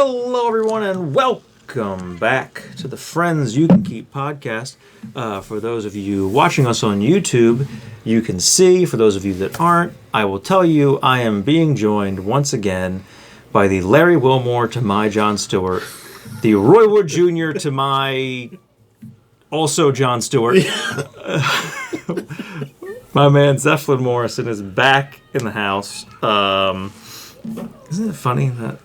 Hello, everyone, and welcome back to the Friends You Can Keep podcast. For those of you watching us on YouTube, you can see. For those of you that aren't, I will tell you I am being joined once again by the Larry Wilmore to my Jon Stewart, the Roy Wood Jr. to my also Jon Stewart. My man Zefflin Morrison is back in the house. Isn't it funny that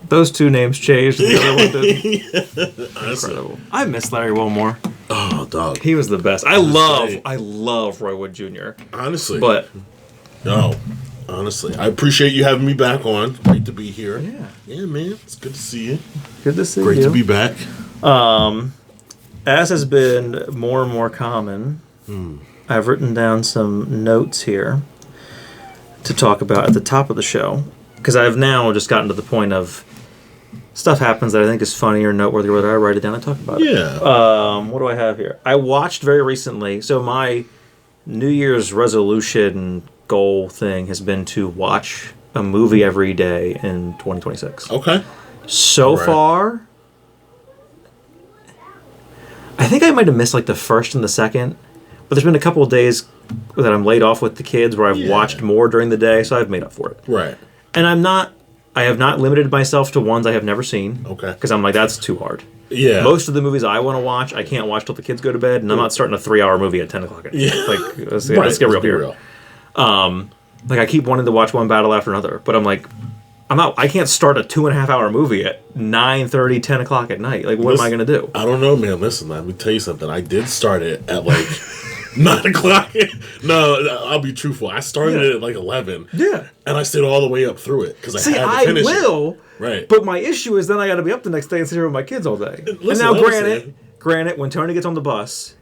those two names changed and the other one didn't? Incredible. I miss Larry Wilmore. Oh, dog. He was the best. I love Roy Wood Jr. Honestly. But no. Honestly. I appreciate you having me back on. Great to be here. Yeah. Yeah, man. It's good to see you. Good to see you. Great to be back. As has been more and more common, I've written down some notes here to talk about at the top of the show. Because I've now just gotten to the point of stuff happens that I think is funny or noteworthy, whether I write it down and talk about it. Yeah. What do I have here? I watched very recently, so my New Year's resolution goal thing has been to watch a movie every day in 2026. Okay. So far, I think I might have missed like the first and the second, but there's been a couple of days that I'm laid off with the kids where I've watched more during the day, so I've made up for it. Right. And I have not limited myself to ones I have never seen. Okay. Because I'm like, that's too hard. Yeah. Most of the movies I want to watch, I can't watch till the kids go to bed, and I'm not starting a 3-hour movie at 10 o'clock at night. Yeah. Like, let's get real here. Like, I keep wanting to watch one battle after another, but I'm like, I can't start a 2.5-hour movie at 9:30, 10 o'clock at night. Like, what am I going to do? I don't know, man. Listen, let me tell you something. I did start it at like 9 o'clock. No, I'll be truthful. I started it at like 11. Yeah. And I stayed all the way up through it because I had to finish it. Right. But my issue is then I got to be up the next day and sit here with my kids all day. Listen, and now, granted, when Tony gets on the bus,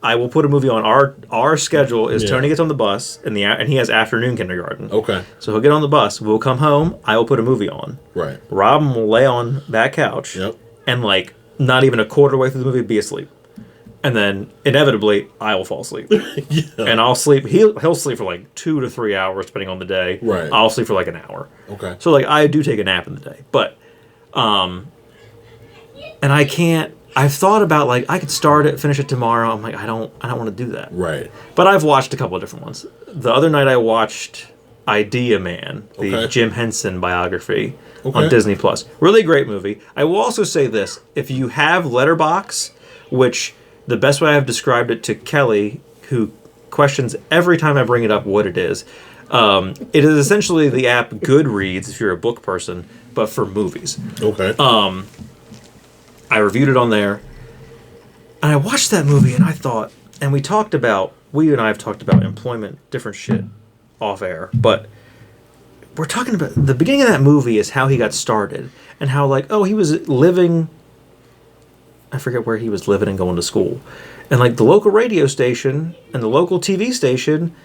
I will put a movie on. Our schedule is Tony gets on the bus and he has afternoon kindergarten. Okay. So he'll get on the bus. We'll come home. I will put a movie on. Right. Robin will lay on that couch. Yep. And like not even a quarter way through the movie, be asleep. And then inevitably, I will fall asleep. And I'll sleep. He'll sleep for like 2 to 3 hours, depending on the day. Right. I'll sleep for like an hour. Okay. So like I do take a nap in the day, but and I can't. I've thought about like I could start it, finish it tomorrow. I'm like I don't want to do that. Right. But I've watched a couple of different ones. The other night I watched Idea Man, the Jim Henson biography on Disney Plus. Really great movie. I will also say this: if you have Letterboxd, which the best way I've described it to Kelly, who questions every time I bring it up what it is it is essentially the app Goodreads if you're a book person, but for movies. Okay. I reviewed it on there, and I watched that movie, and I thought, and we and I have talked about employment, different shit off air, but we're talking about the beginning of that movie is how he got started, and how like, he was living, I forget where he was living and going to school, and like the local radio station and the local TV station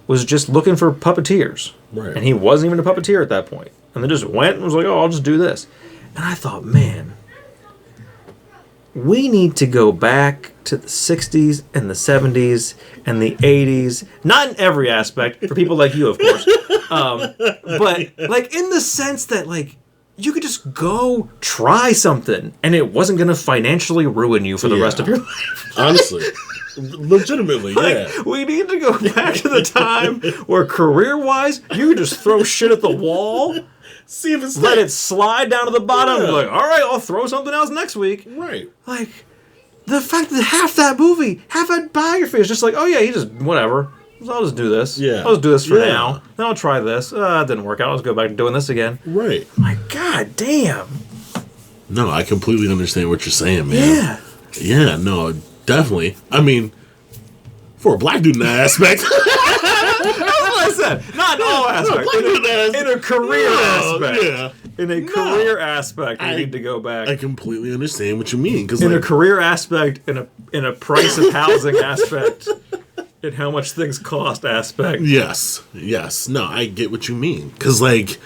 was just looking for puppeteers, right? And he wasn't even a puppeteer at that point, and they just went and was like, I'll just do this, and I thought, man, we need to go back to the 60s and the 70s and the 80s. Not in every aspect, for people like you, of course. But, like, in the sense that, like, you could just go try something, and it wasn't going to financially ruin you for the rest of your life. Honestly. Legitimately, like, we need to go back to the time where career-wise, you could just throw shit at the wall, see if it's let it slide down to the bottom, and be like, all right, I'll throw something else next week. Right. Like, the fact that half that biography is just like, he just, whatever. I'll just do this. Yeah. I'll just do this for now. Then I'll try this. It didn't work out. I'll just go back to doing this again. Right. My God damn. No, I completely understand what you're saying, man. Yeah. Yeah, no, definitely. I mean, for a black dude in that aspect. That's what I said. Not in all aspects. In a career aspect. Yeah. In a career aspect, we need to go back. I completely understand what you mean. In a career aspect, in a price of housing aspect, in how much things cost aspect. Yes. No, I get what you mean. Because, like,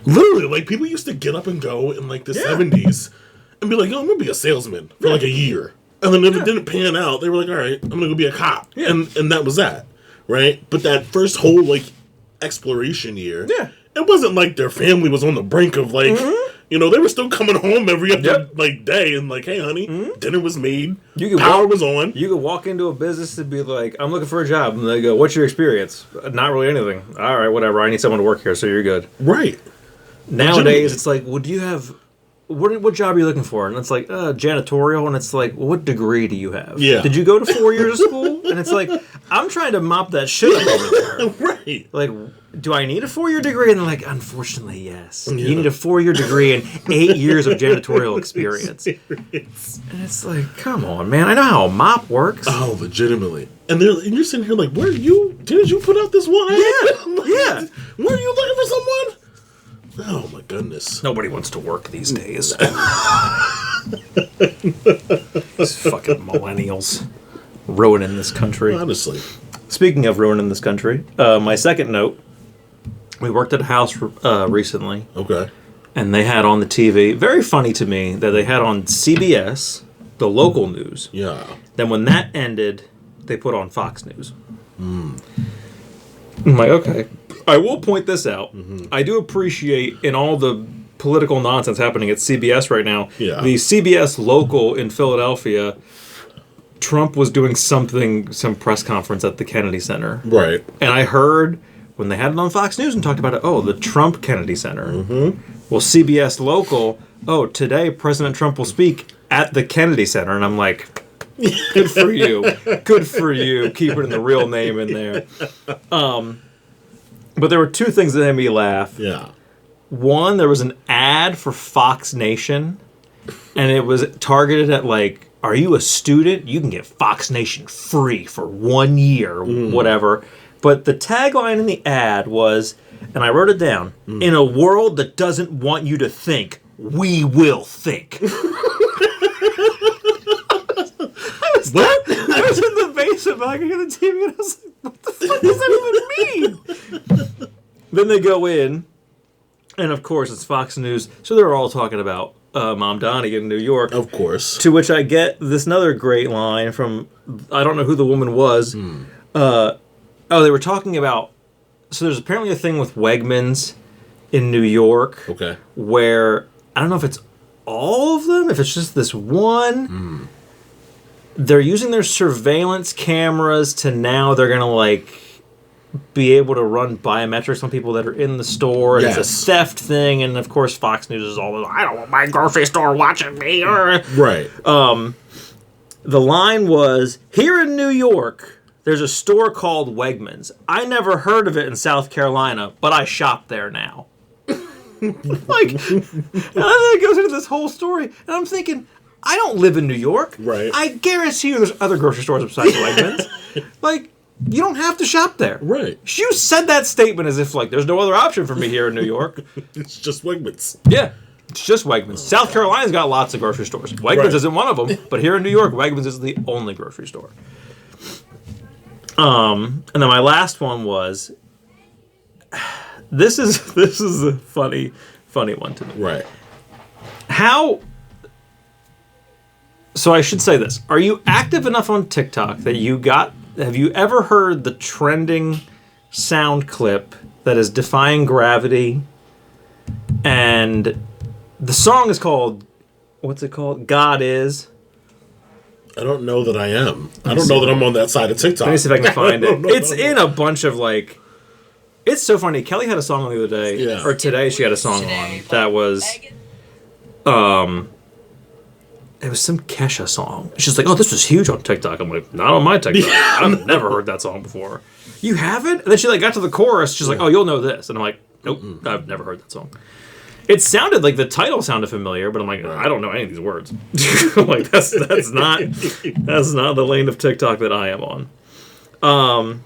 literally, like, people used to get up and go in, like, the 70s and be like, I'm going to be a salesman for, like, a year. And then if it didn't pan out, they were like, all right, I'm going to go be a cop. Yeah. And that was that, right? But that first whole, like, exploration year, it wasn't like their family was on the brink of, like, You know, they were still coming home every other Yep. like day and like, hey, honey, dinner was made, You could power was on. You could walk into a business and be like, I'm looking for a job. And they go, what's your experience? Not really anything. All right, whatever. I need someone to work here, so you're good. Right. Nowadays, it's like, well, do you have... What job are you looking for? And it's like, janitorial. And it's like, well, what degree do you have? Yeah. Did you go to 4 years of school? And it's like, I'm trying to mop that shit up over there. Right. Like, do I need a 4-year degree? And they're like, unfortunately, yes. Yeah. You need a 4-year degree and 8 years of janitorial experience. Serious. And it's like, come on, man. I know how a mop works. Oh, legitimately. And you're sitting here like, didn't you put out this one ad? Yeah. Were you looking for someone? Oh my goodness. Nobody wants to work these days. These fucking millennials ruining this country. Honestly. Speaking of ruining this country, my second note, we worked at a house recently, Okay. and they had on the TV, very funny to me, that they had on CBS, the local news. Yeah. Then when that ended, they put on Fox News. I'm like, okay. I will point this out. I do appreciate, in all the political nonsense happening at CBS right now, Yeah. the CBS local in Philadelphia, Trump was doing some press conference at the Kennedy Center. Right. And I heard, when they had it on Fox News and talked about it, the Trump Kennedy Center. Well, CBS local, today President Trump will speak at the Kennedy Center. And I'm like, good for you. Good for you. Keeping the real name in there. But there were two things that made me laugh. Yeah. One, there was an ad for Fox Nation, and it was targeted at like, are you a student? You can get Fox Nation free for 1 year, whatever. But the tagline in the ad was, and I wrote it down, in a world that doesn't want you to think, we will think. What? I was in the basement back of the TV, and I was like, what the fuck does that even mean? Then they go in, and of course it's Fox News, so they're all talking about Mom Donnie in New York. Of course. To which I get this another great line from, I don't know who the woman was. They were talking about, so there's apparently a thing with Wegmans in New York. Okay. Where, I don't know if it's all of them, if it's just this one. They're using their surveillance cameras to now they're going to like be able to run biometrics on people that are in the store. And Yes. It's a theft thing. And of course, Fox News is all, I don't want my grocery store watching me. Right. The line was, here in New York, there's a store called Wegmans. I never heard of it in South Carolina, but I shop there now. Like, and then it goes into this whole story, and I'm thinking, I don't live in New York. Right. I guarantee you there's other grocery stores besides Wegmans. Like, you don't have to shop there. Right. You said that statement as if, like, there's no other option for me here in New York. It's just Wegmans. Yeah. It's just Wegmans. South Carolina's got lots of grocery stores. Wegmans Right. isn't one of them, but here in New York, Wegmans is the only grocery store. And then my last one was, this is a funny one to me. Right. So I should say this. Are you active enough on TikTok that have you ever heard the trending sound clip that is Defying Gravity? And the song is called, what's it called? God Is. I don't know that I am. I don't know that I'm on that side of TikTok. Let me see if I can find it. No, It's no. in a bunch of like... It's so funny. Kelly had a song on the other day. Yeah. Or today she had a song on that was... It was some Kesha song. She's like, oh, this was huge on TikTok. I'm like, not on my TikTok. I've never heard that song before. You haven't? And then she like got to the chorus. She's like, oh, you'll know this. And I'm like, nope, I've never heard that song. It sounded like the title sounded familiar, but I'm like, I don't know any of these words. I'm like, that's not the lane of TikTok that I am on.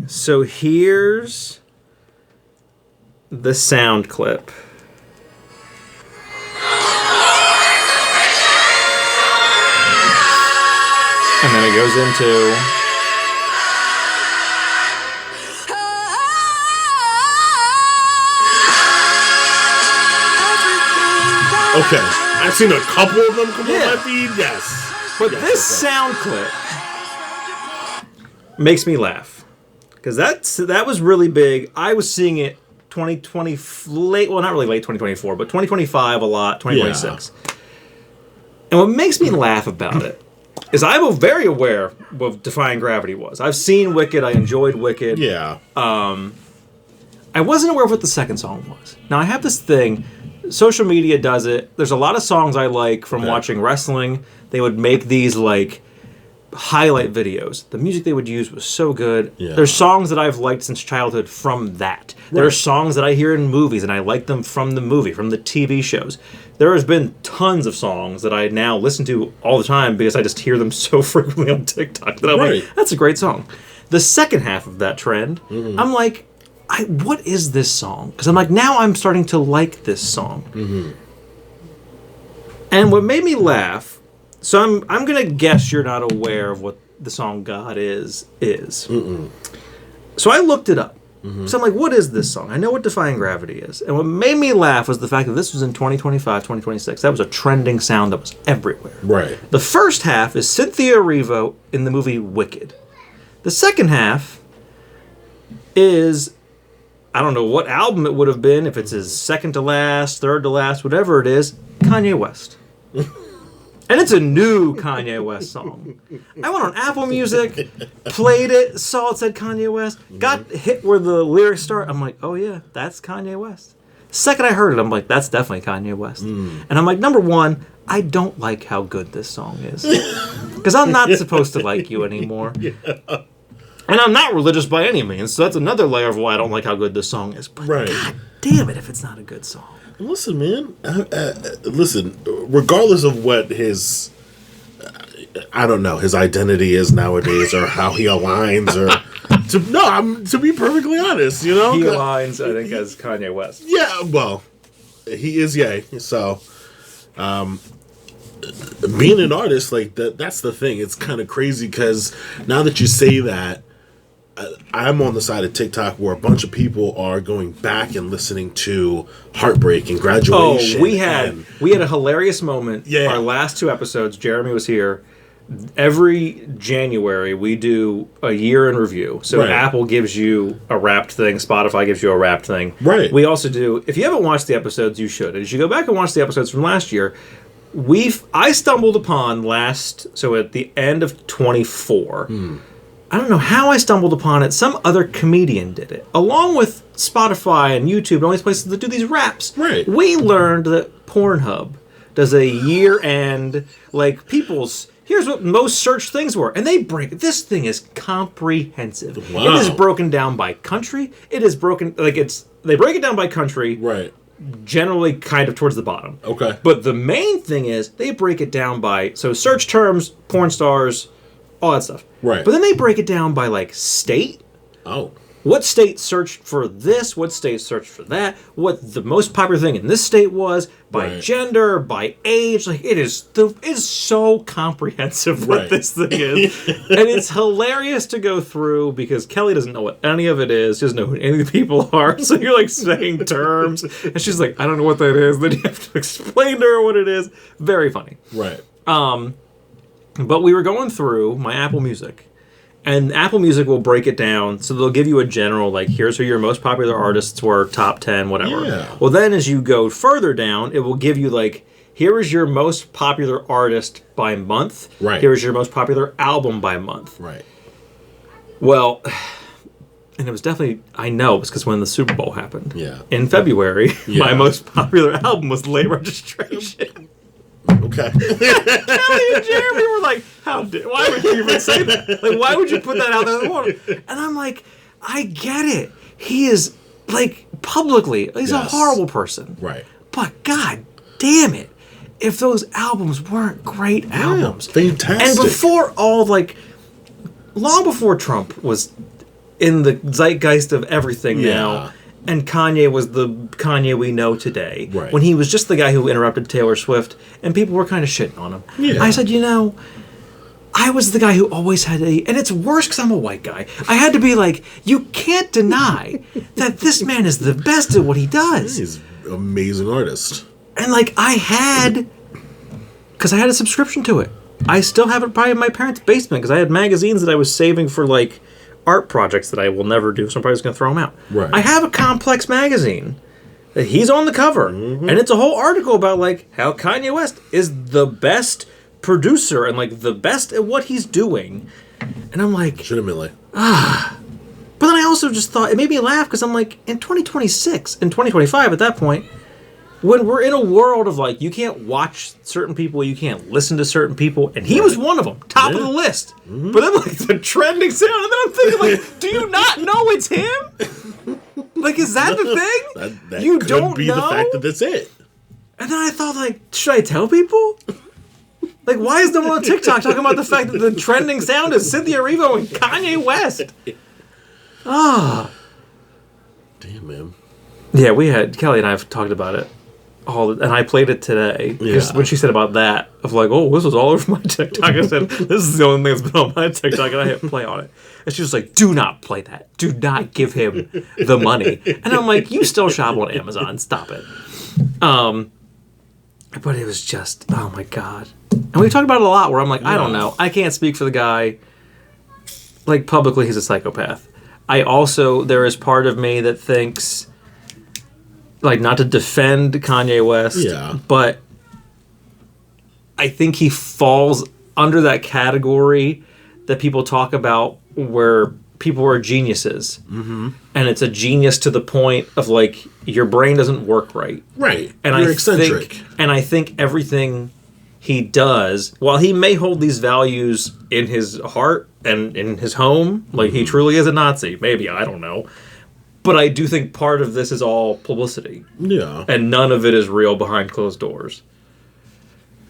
So here's the sound clip. And then it goes into... Okay. I've seen a couple of them come on my feed, yes. But Yes, this okay. sound clip makes me laugh. Because that was really big. I was seeing it 2020 late. Well, not really late 2024, but 2025 a lot. 2026. Yeah. And what makes me laugh about it is I'm very aware of what Defying Gravity was. I've seen Wicked. I enjoyed Wicked. Yeah. I wasn't aware of what the second song was. Now, I have this thing. Social media does it. There's a lot of songs I like from watching wrestling. They would make these, like, highlight videos. The music they would use was so good. Yeah. There's songs that I've liked since childhood from that. Right. There are songs that I hear in movies, and I like them from the movie, from the TV shows. There has been tons of songs that I now listen to all the time because I just hear them so frequently on TikTok that I'm like, that's a great song. The second half of that trend, I'm like, what is this song? Because I'm like, now I'm starting to like this song. And what made me laugh, so I'm gonna guess you're not aware of what the song "God" is. So I looked it up. So I'm like, what is this song? I know what Defying Gravity is. And what made me laugh was the fact that this was in 2025, 2026. That was a trending sound that was everywhere. Right. The first half is Cynthia Erivo in the movie Wicked. The second half is, I don't know what album it would have been, if it's his second to last, third to last, whatever it is, Kanye West. And it's a new Kanye West song. I went on Apple Music, played it, saw it said Kanye West, got hit where the lyrics start. I'm like, oh yeah, that's Kanye West. The second I heard it, I'm like, that's definitely Kanye West. And I'm like, number one, I don't like how good this song is. Because I'm not supposed to like you anymore. And I'm not religious by any means, so that's another layer of why I don't like how good this song is. But God damn it if it's not a good song. Listen, man. Listen, regardless of what his, I don't know, his identity is nowadays or how he aligns or... to be perfectly honest, you know? He aligns, I think, as Kanye West. Yeah, well, he is yay. So, being an artist, like, that's the thing. It's kind of crazy because now that you say that, I'm on the side of TikTok where a bunch of people are going back and listening to Heartbreak and Graduation. Oh, we had a hilarious moment. Yeah. Our last two episodes, Jeremy was here. Every January, we do a year in review. So Apple gives you a wrapped thing. Spotify gives you a wrapped thing. Right. We also do, if you haven't watched the episodes, you should. As you go back and watch the episodes from last year, I stumbled upon so at the end of 24, I don't know how I stumbled upon it. Some other comedian did it. Along with Spotify and YouTube and all these places that do these raps. Right. We learned that Pornhub does a year-end, like, here's what most searched things were. And this thing is comprehensive. Wow. It is broken down by country. It is broken, they break it down by country. Right. Generally kind of towards the bottom. Okay. But the main thing is they break it down by, so search terms, porn stars, all that stuff. Right. But then they break it down by, like, state. Oh. What state searched for this? What state searched for that? What the most popular thing in this state was? By gender, by age. Like, it is so comprehensive what this thing is. And it's hilarious to go through because Kelly doesn't know what any of it is. She doesn't know who any of the people are. So you're, like, saying terms. And she's like, I don't know what that is. Then you have to explain to her what it is. Very funny. Right. But we were going through my Apple Music, and Apple Music will break it down, so they'll give you a general, like, here's who your most popular artists were, top 10, whatever. Yeah. Well, then as you go further down, it will give you, like, here is your most popular artist by month. Right. Here is your most popular album by month. Right. Well, and it was definitely, I know, because when the Super Bowl happened. Yeah. In February, my most popular album was Late Registration. Okay. Kelly and Jeremy were like, why would you even say that? Like, why would you put that out there in the world? And I'm like, I get it. He is, like, publicly, he's a horrible person. Right. But God damn it, if those albums weren't great albums. Fantastic. And before long before Trump was in the zeitgeist of everything now, and Kanye was the Kanye we know today. Right. When he was just the guy who interrupted Taylor Swift, and people were kind of shitting on him. Yeah. I said, I was the guy who always had and it's worse because I'm a white guy. I had to be like, you can't deny that this man is the best at what he does. He's an amazing artist. And, like, because I had a subscription to it. I still have it probably in my parents' basement because I had magazines that I was saving for, like, art projects that I will never do, so I'm probably just going to throw them out. Right. I have a Complex magazine that he's on the cover, and it's a whole article about like how Kanye West is the best producer and like the best at what he's doing. And I'm like, legitimately. But then I also just thought, it made me laugh because I'm like, in 2026, in 2025 at that point, when we're in a world of like, you can't watch certain people, you can't listen to certain people, and he was one of them, top of the list. But then like the trending sound, and then I'm thinking like, do you not know it's him? Like, is that the thing? That you could don't be know? the fact that that's it. And then I thought like, should I tell people? Like, why is no one on TikTok talking about the fact that the trending sound is Cynthia Erivo and Kanye West? Damn, man. Yeah, Kelly and I have talked about it. And I played it today. Because when she said about that, of like, oh, this was all over my TikTok. I said, this is the only thing that's been on my TikTok, and I hit play on it. And she was like, do not play that. Do not give him the money. And I'm like, you still shop on Amazon. Stop it. But it was just, oh my God. And we talked about it a lot where I'm like, I don't know. I can't speak for the guy. Like, publicly, he's a psychopath. There is part of me that thinks, like, not to defend Kanye West, but I think he falls under that category that people talk about where people are geniuses. Mm-hmm. And it's a genius to the point of, like, your brain doesn't work right. Right. And You're eccentric. I think everything he does, while he may hold these values in his heart and in his home, like he truly is a Nazi, maybe, I don't know. But I do think part of this is all publicity. Yeah. And none of it is real behind closed doors.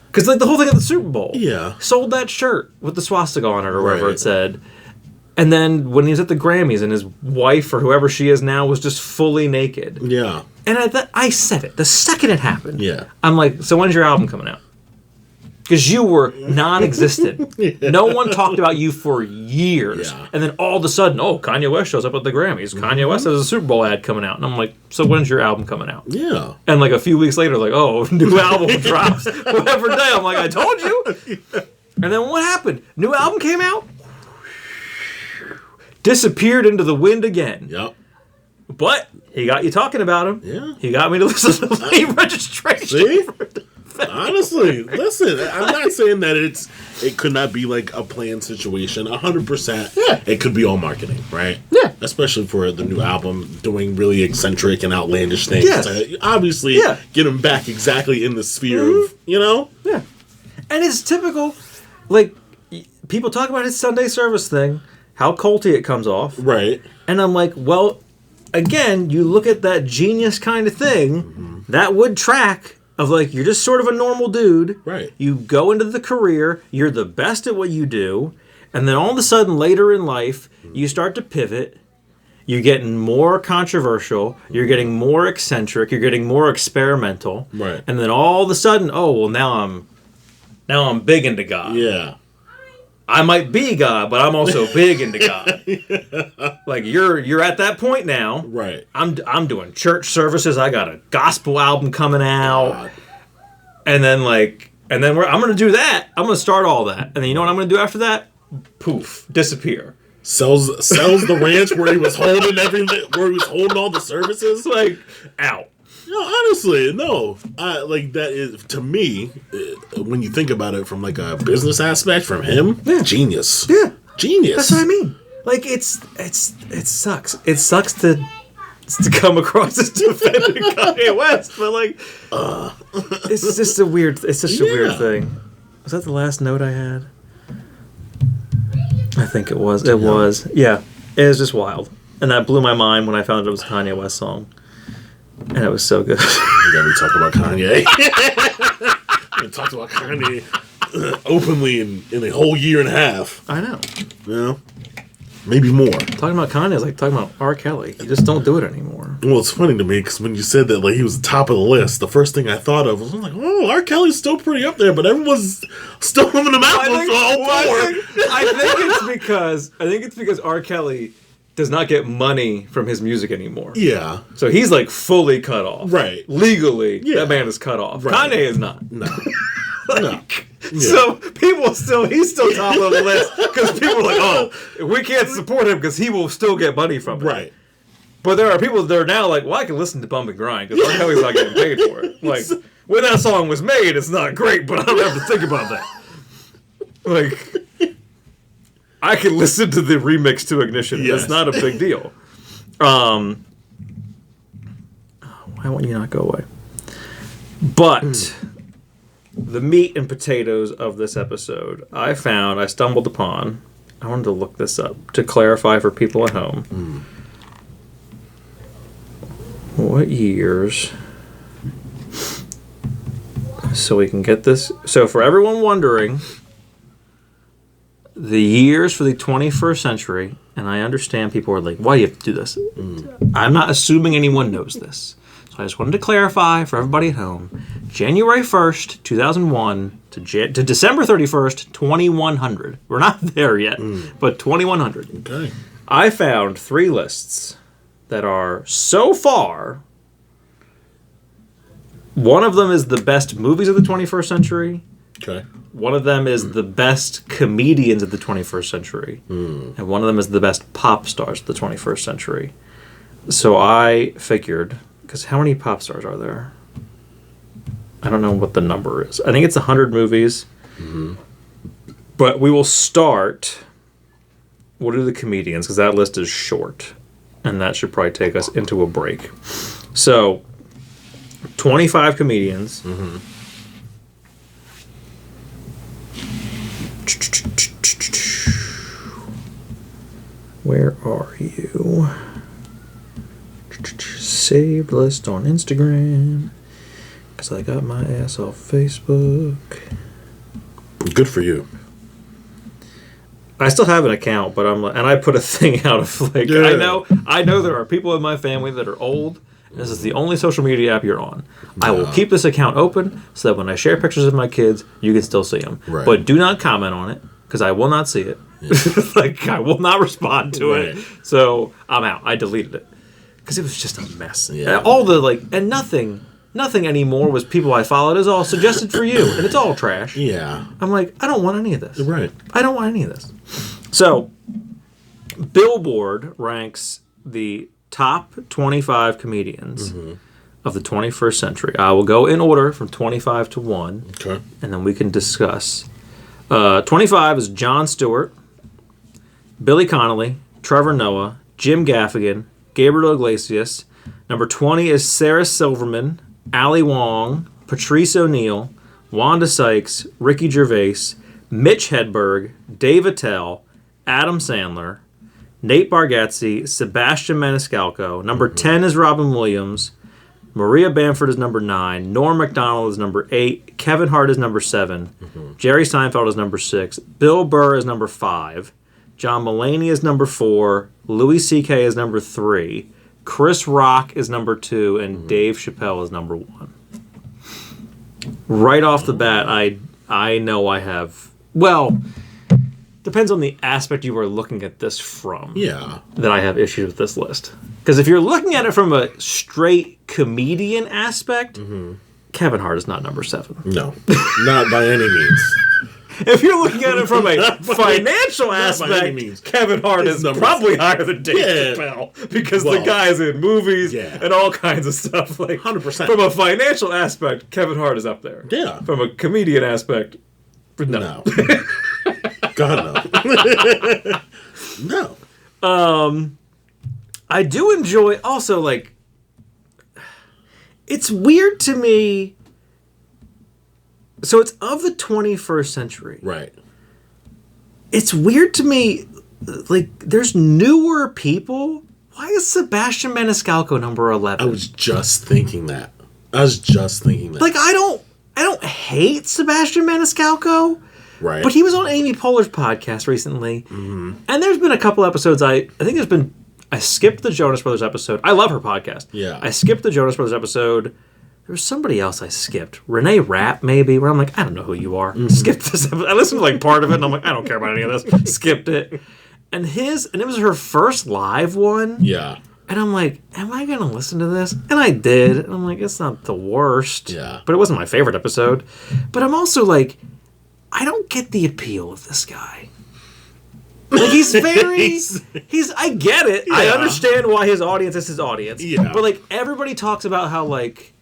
Because like the whole thing at the Super Bowl. Sold that shirt with the swastika on it or whatever it said. And then when he was at the Grammys and his wife or whoever she is now was just fully naked. Yeah. And I said it. The second it happened. Yeah. I'm like, so when's your album coming out? Because you were non-existent. No one talked about you for years. Yeah. And then all of a sudden, oh, Kanye West shows up at the Grammys. Kanye West has a Super Bowl ad coming out. And I'm like, so when's your album coming out? Yeah. And like a few weeks later, like, oh, new album drops. Whatever day. I'm like, I told you. And then what happened? New album came out. Disappeared into the wind again. Yep. But he got you talking about him. Yeah. He got me to listen to late registration. See? Honestly, listen, I'm not saying that it could not be like a planned situation. 100%. Yeah. It could be all marketing, right? Yeah. Especially for the new album, doing really eccentric and outlandish things. Yes. Obviously, get him back exactly in the sphere of, Yeah. And it's typical, like, people talk about his Sunday service thing, how culty it comes off. Right. And I'm like, well, again, you look at that genius kind of thing, that would track of like, you're just sort of a normal dude. Right. You go into the career, you're the best at what you do, and then all of a sudden later in life, you start to pivot, you're getting more controversial, you're getting more eccentric, you're getting more experimental. Right. And then all of a sudden, oh, well, now I'm big into God. Yeah. I might be God, but I'm also big into God. Like you're at that point now. Right. I'm doing church services. I got a gospel album coming out, God. and then I'm gonna do that. I'm gonna start all that, and then you know what I'm gonna do after that? Poof, disappear. Sells the ranch where he was holding all the services. Like out. No, honestly, no. Like that is to me when you think about it from like a business aspect from him, genius. Yeah, genius. That's what I mean. Like it sucks. It sucks to come across as defending Kanye West, but like, it's just a weird. It's such a weird thing. Was that the last note I had? I think it was. It was. Yeah, it was just wild, and that blew my mind when I found it was a Kanye West song. And it was so good. We talked about Kanye. We talked about Kanye openly in a whole year and a half. I know. Yeah. Maybe more. Talking about Kanye is like talking about R. Kelly. You just don't do it anymore. Well, it's funny to me because when you said that like he was the top of the list, the first thing I thought of was like, oh, R. Kelly's still pretty up there, but everyone's still having him out for all four. I think it's because R. Kelly does not get money from his music anymore. Yeah. So he's like fully cut off. Right. Legally, that man is cut off. Right. Kanye is not. No. So he's still top of the list because people are like, oh, we can't support him because he will still get money from it. Right. But there are people that are now like, well, I can listen to Bump and Grind because I know he's not getting paid for it. Like, when that song was made, it's not great, but I don't have to think about that. Like, I can listen to the remix to Ignition. Yes. It's not a big deal. Why won't you not go away? But the meat and potatoes of this episode, I stumbled upon. I wanted to look this up to clarify for people at home. What years? So we can get this. So for everyone wondering, the years for the 21st century, and I understand people are like, why do you have to do this? I'm not assuming anyone knows this. So I just wanted to clarify for everybody at home. January 1st, 2001 to December 31st, 2100. We're not there yet, but 2100. Okay. I found 3 lists that are so far. One of them is the best movies of the 21st century. Okay. One of them is the best comedians of the 21st century. And one of them is the best pop stars of the 21st century. So I figured, because how many pop stars are there? I don't know what the number is. I think it's 100 movies. But we will start. We'll do the comedians, because that list is short. And that should probably take us into a break. So, 25 comedians. Where are you? Saved list on Instagram. Because I got my ass off Facebook. Good for you. I still have an account, but I'm like, and I put a thing out of like, Yeah. I know there are people in my family that are old. And this is the only social media app you're on. I will keep this account open so that when I share pictures of my kids, you can still see them. Right. But do not comment on it because I will not see it. Like I will not respond to it. So I'm out. I deleted it because it was just a mess. Yeah. And all the and nothing anymore was people I followed is all suggested for you, and it's all trash. Yeah. I'm like, I don't want any of this. Right. I don't want any of this. So, Billboard ranks the top 25 comedians of the 21st century. I will go in order from 25 to 1, Okay. and then we can discuss. 25 is Jon Stewart, Billy Connolly, Trevor Noah, Jim Gaffigan, Gabriel Iglesias. Number 20 is Sarah Silverman, Ali Wong, Patrice O'Neill, Wanda Sykes, Ricky Gervais, Mitch Hedberg, Dave Attell, Adam Sandler, Nate Bargatze, Sebastian Maniscalco. Number 10 is Robin Williams. Maria Bamford is number 9. Norm Macdonald is number 8. Kevin Hart is number 7. Jerry Seinfeld is number 6. Bill Burr is number 5. John Mulaney is number 4. Louis C.K. is number 3. Chris Rock is number 2. And Dave Chappelle is number 1. Right off the bat, I know I have... Well, depends on the aspect you are looking at this from. Yeah. That I have issues with this list. Because if you're looking at it from a straight comedian aspect, Kevin Hart is not number 7. No. Not by any means. If you're looking at it from a financial aspect, Kevin Hart is probably higher than Dave Chappelle. Because the guy's in movies and all kinds of stuff. Like 100%. From a financial aspect, Kevin Hart is up there. Yeah. From a comedian aspect, no. God, no. No. I do enjoy also like it's weird to me. So it's of the 21st century. Right. It's weird to me like there's newer people. Why is Sebastian Maniscalco number 11? I was just thinking that. Like I don't hate Sebastian Maniscalco. Right. But he was on Amy Poehler's podcast recently. And there's been a couple episodes I skipped the Jonas Brothers episode. I love her podcast. Yeah. I skipped the Jonas Brothers episode. There was somebody else I skipped. Renee Rapp, maybe, where I'm like, I don't know who you are. Skipped this episode. I listened to like part of it, and I'm like, I don't care about any of this. Skipped it. And it was her first live one. Yeah. And I'm like, am I going to listen to this? And I did. And I'm like, it's not the worst. Yeah. But it wasn't my favorite episode. But I'm also like, I don't get the appeal of this guy. Like, he's very... I get it. Yeah. I understand why his audience is his audience. Yeah. But, like, everybody talks about how, like...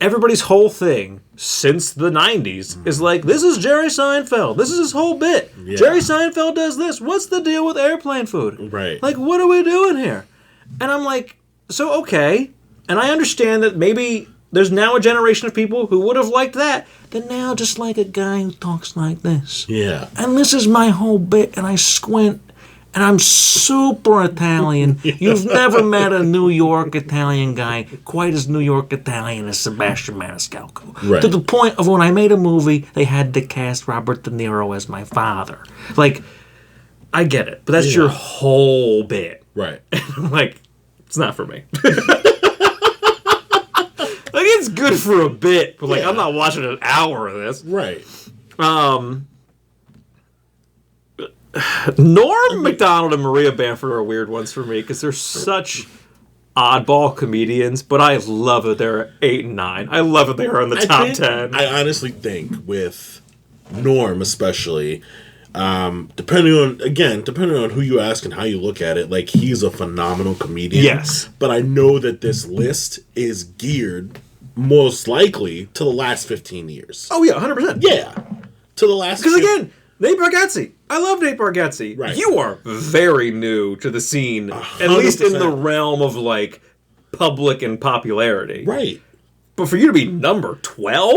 Everybody's whole thing since the 90s is like, this is Jerry Seinfeld. This is his whole bit. Yeah. Jerry Seinfeld does this. What's the deal with airplane food? Right. Like, what are we doing here? And I'm like, so, okay. And I understand that maybe there's now a generation of people who would have liked that. Then now just like a guy who talks like this. Yeah. And this is my whole bit, and I squint, and I'm super Italian. Yeah. You've never met a New York Italian guy quite as New York Italian as Sebastian Maniscalco. Right. To the point of when I made a movie, they had to cast Robert De Niro as my father. Like, I get it, but that's your whole bit. Right. I'm like, it's not for me. Like, it's good for a bit, but, like, I'm not watching an hour of this. Right. Norm Macdonald and Maria Bamford are weird ones for me because they're such oddball comedians, but I love that they're 8 and 9. I love that they're in the top 10. I honestly think with Norm especially, depending on who you ask and how you look at it, like, he's a phenomenal comedian. Yes. But I know that this list is geared most likely to the last 15 years. Oh, yeah, 100%. Yeah. To the last... Because, again, Nate Bargatze. I love Nate Bargatze. Right. You are very new to the scene, 100%. At least in the realm of, like, public and popularity. Right. But for you to be number 12?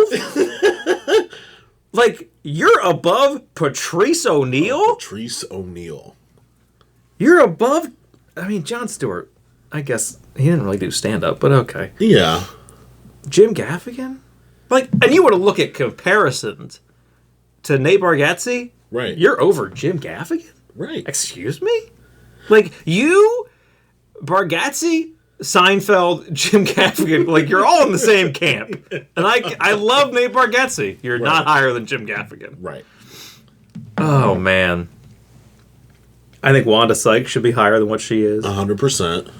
Like, you're above Patrice O'Neal? Patrice O'Neal. You're above... I mean, Jon Stewart, I guess, he didn't really do stand-up, but okay. Yeah. Jim Gaffigan? Like, and you were to look at comparisons to Nate Bargatze? Right. You're over Jim Gaffigan? Right. Excuse me? Like, you, Bargatze, Seinfeld, Jim Gaffigan, like, you're all in the same camp. And I love Nate Bargatze. You're not higher than Jim Gaffigan. Right. Oh, man. I think Wanda Sykes should be higher than what she is. 100%.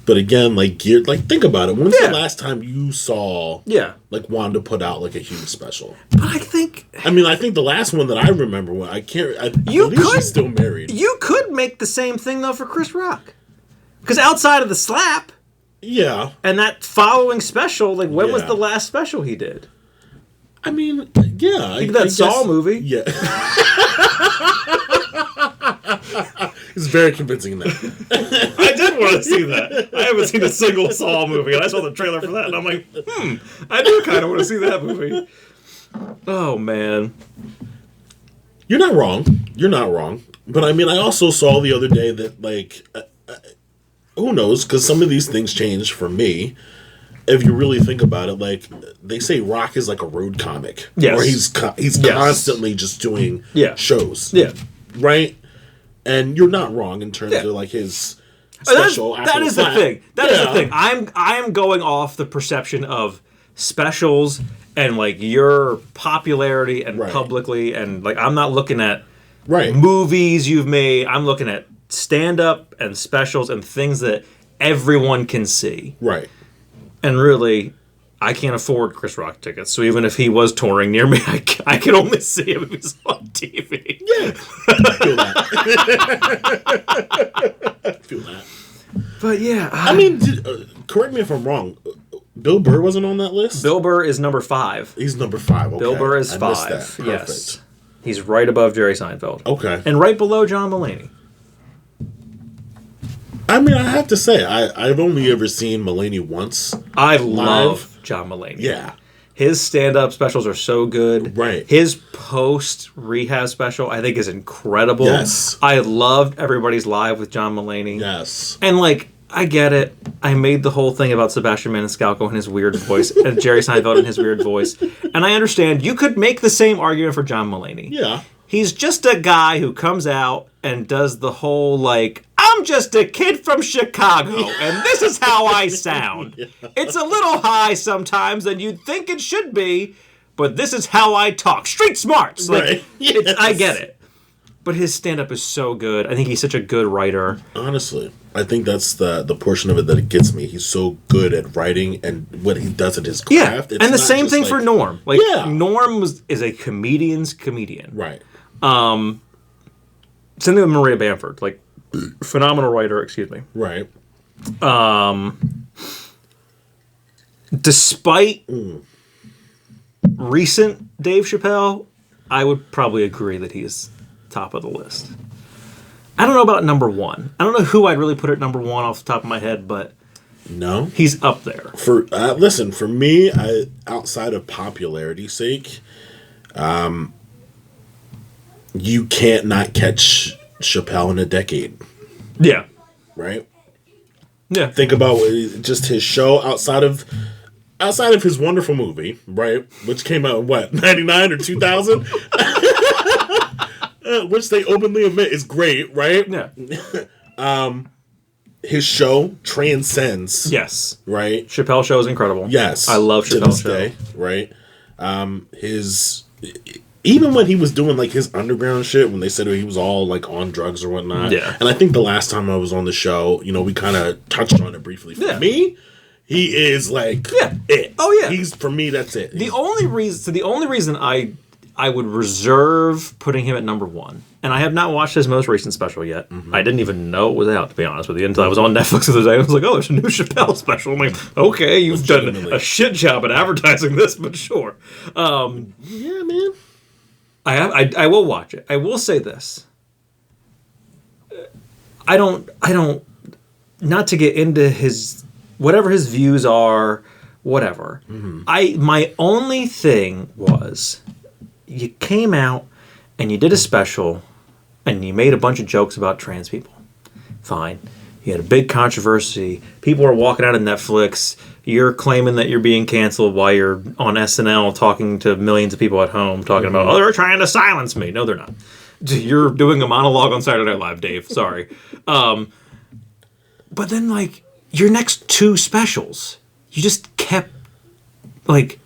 But again, like, think about it. When was the last time you saw, like, Wanda put out, like, a huge special? But I think the last one that I remember, she's still married. You could make the same thing, though, for Chris Rock. Because outside of the slap, and that following special, like, when was the last special he did? I mean, yeah. He did that Saw movie. Yeah. It's very convincing in that. I did want to see that. I haven't seen a single Saw movie, and I saw the trailer for that, and I'm like, I do kind of want to see that movie. Oh, man. You're not wrong. But, I mean, I also saw the other day that, like, who knows, because some of these things change for me. If you really think about it, like, they say Rock is like a road comic. Yes. Or he's constantly just doing shows. Yeah. Right? And you're not wrong in terms of, like, his special. That is the thing. That is the thing. I'm going off the perception of specials and, like, your popularity and publicly, and, like, I'm not looking at movies you've made. I'm looking at stand-up and specials and things that everyone can see. Right. And really, I can't afford Chris Rock tickets, so even if he was touring near me, I can only see him if he's on TV. Yeah. I feel that. But yeah. I mean, correct me if I'm wrong. Bill Burr wasn't on that list? Bill Burr is number 5. He's number 5, okay. Bill Burr is 5, yes. He's right above Jerry Seinfeld. Okay. And right below John Mulaney. I mean, I have to say, I've only ever seen Mulaney once. I love John Mulaney. Yeah. His stand-up specials are so good. Right. His post-rehab special, I think, is incredible. Yes. I loved Everybody's Live with John Mulaney. Yes. And, like, I get it. I made the whole thing about Sebastian Maniscalco and his weird voice, and Jerry Seinfeld and his weird voice. And I understand you could make the same argument for John Mulaney. Yeah. He's just a guy who comes out and does the whole, like, I'm just a kid from Chicago, and this is how I sound. It's a little high sometimes than you'd think it should be, but this is how I talk. Street smarts. Like, Right. Yes. I get it. But his stand-up is so good. I think he's such a good writer. Honestly, I think that's the portion of it that it gets me. He's so good at writing and what he does at his craft. Yeah, and the same thing for Norm. Like, Norm is a comedian's comedian. Right. Same thing with Maria Bamford. Like, phenomenal writer, excuse me. Right. Despite recent Dave Chappelle, I would probably agree that he's top of the list. I don't know about number one. I don't know who I'd really put at number one off the top of my head, but no, he's up there. For listen, for me, outside of popularity's sake, you can't not catch Chappelle in a decade. Yeah. Right. Yeah. Think about just his show outside of his wonderful movie, right? Which came out in what, 99 or 2000? Which they openly admit is great, right? Yeah. His show transcends. Yes. Right? Chappelle Show is incredible. Yes. I love Chappelle Show. Day, right? Even when he was doing like his underground shit, when they said he was all like on drugs or whatnot. Yeah. And I think the last time I was on the show, we kind of touched on it briefly. For me, he is like it. Oh yeah. For me, that's it. The only reason I would reserve putting him at number one, and I have not watched his most recent special yet. Mm-hmm. I didn't even know it was out, to be honest with you, until I was on Netflix the other day. I was like, oh, there's a new Chappelle special. I'm like, okay, you've done a shit job at advertising this, but sure. Yeah, man. I will watch it. I will say this. I don't, not to get into whatever his views are, whatever. Mm-hmm. My only thing was, you came out and you did a special and you made a bunch of jokes about trans people. Fine. You had a big controversy. People are walking out of Netflix. You're claiming that you're being canceled while you're on SNL talking to millions of people at home, talking about, they're trying to silence me. No, they're not. You're doing a monologue on Saturday Night Live, Dave. Sorry. But then, like, your next two specials, you just kept, like,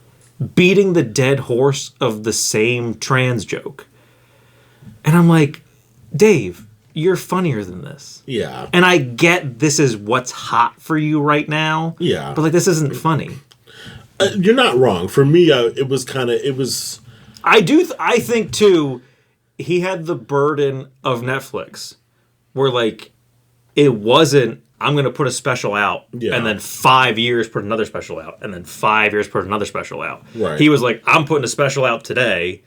beating the dead horse of the same trans joke. And I'm like, Dave, you're funnier than this. Yeah. And I get this is what's hot for you right now. Yeah. But, like, this isn't funny. You're not wrong. For me, it was... I think, too, he had the burden of Netflix where, like, it wasn't, I'm going to put a special out, and then 5 years put another special out, and then 5 years put another special out. Right. He was like, I'm putting a special out today,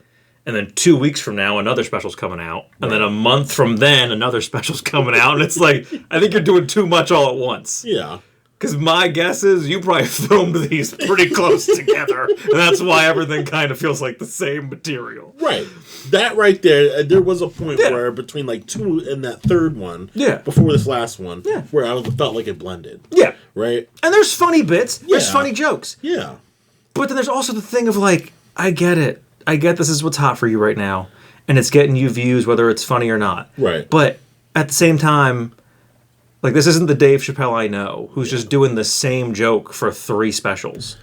and then 2 weeks from now, another special's coming out, and then a month from then, another special's coming out, and it's like, I think you're doing too much all at once. Yeah. Because my guess is you probably filmed these pretty close together, and that's why everything kind of feels like the same material. Right. That right there was a point where between like two and that third one, before this last one, where I felt like it blended. Yeah. Right? And there's funny bits. There's funny jokes. Yeah. But then there's also the thing of like, I get it. I get this is what's hot for you right now, and it's getting you views whether it's funny or not. Right. But at the same time, like, this isn't the Dave Chappelle I know, who's just doing the same joke for 3 specials.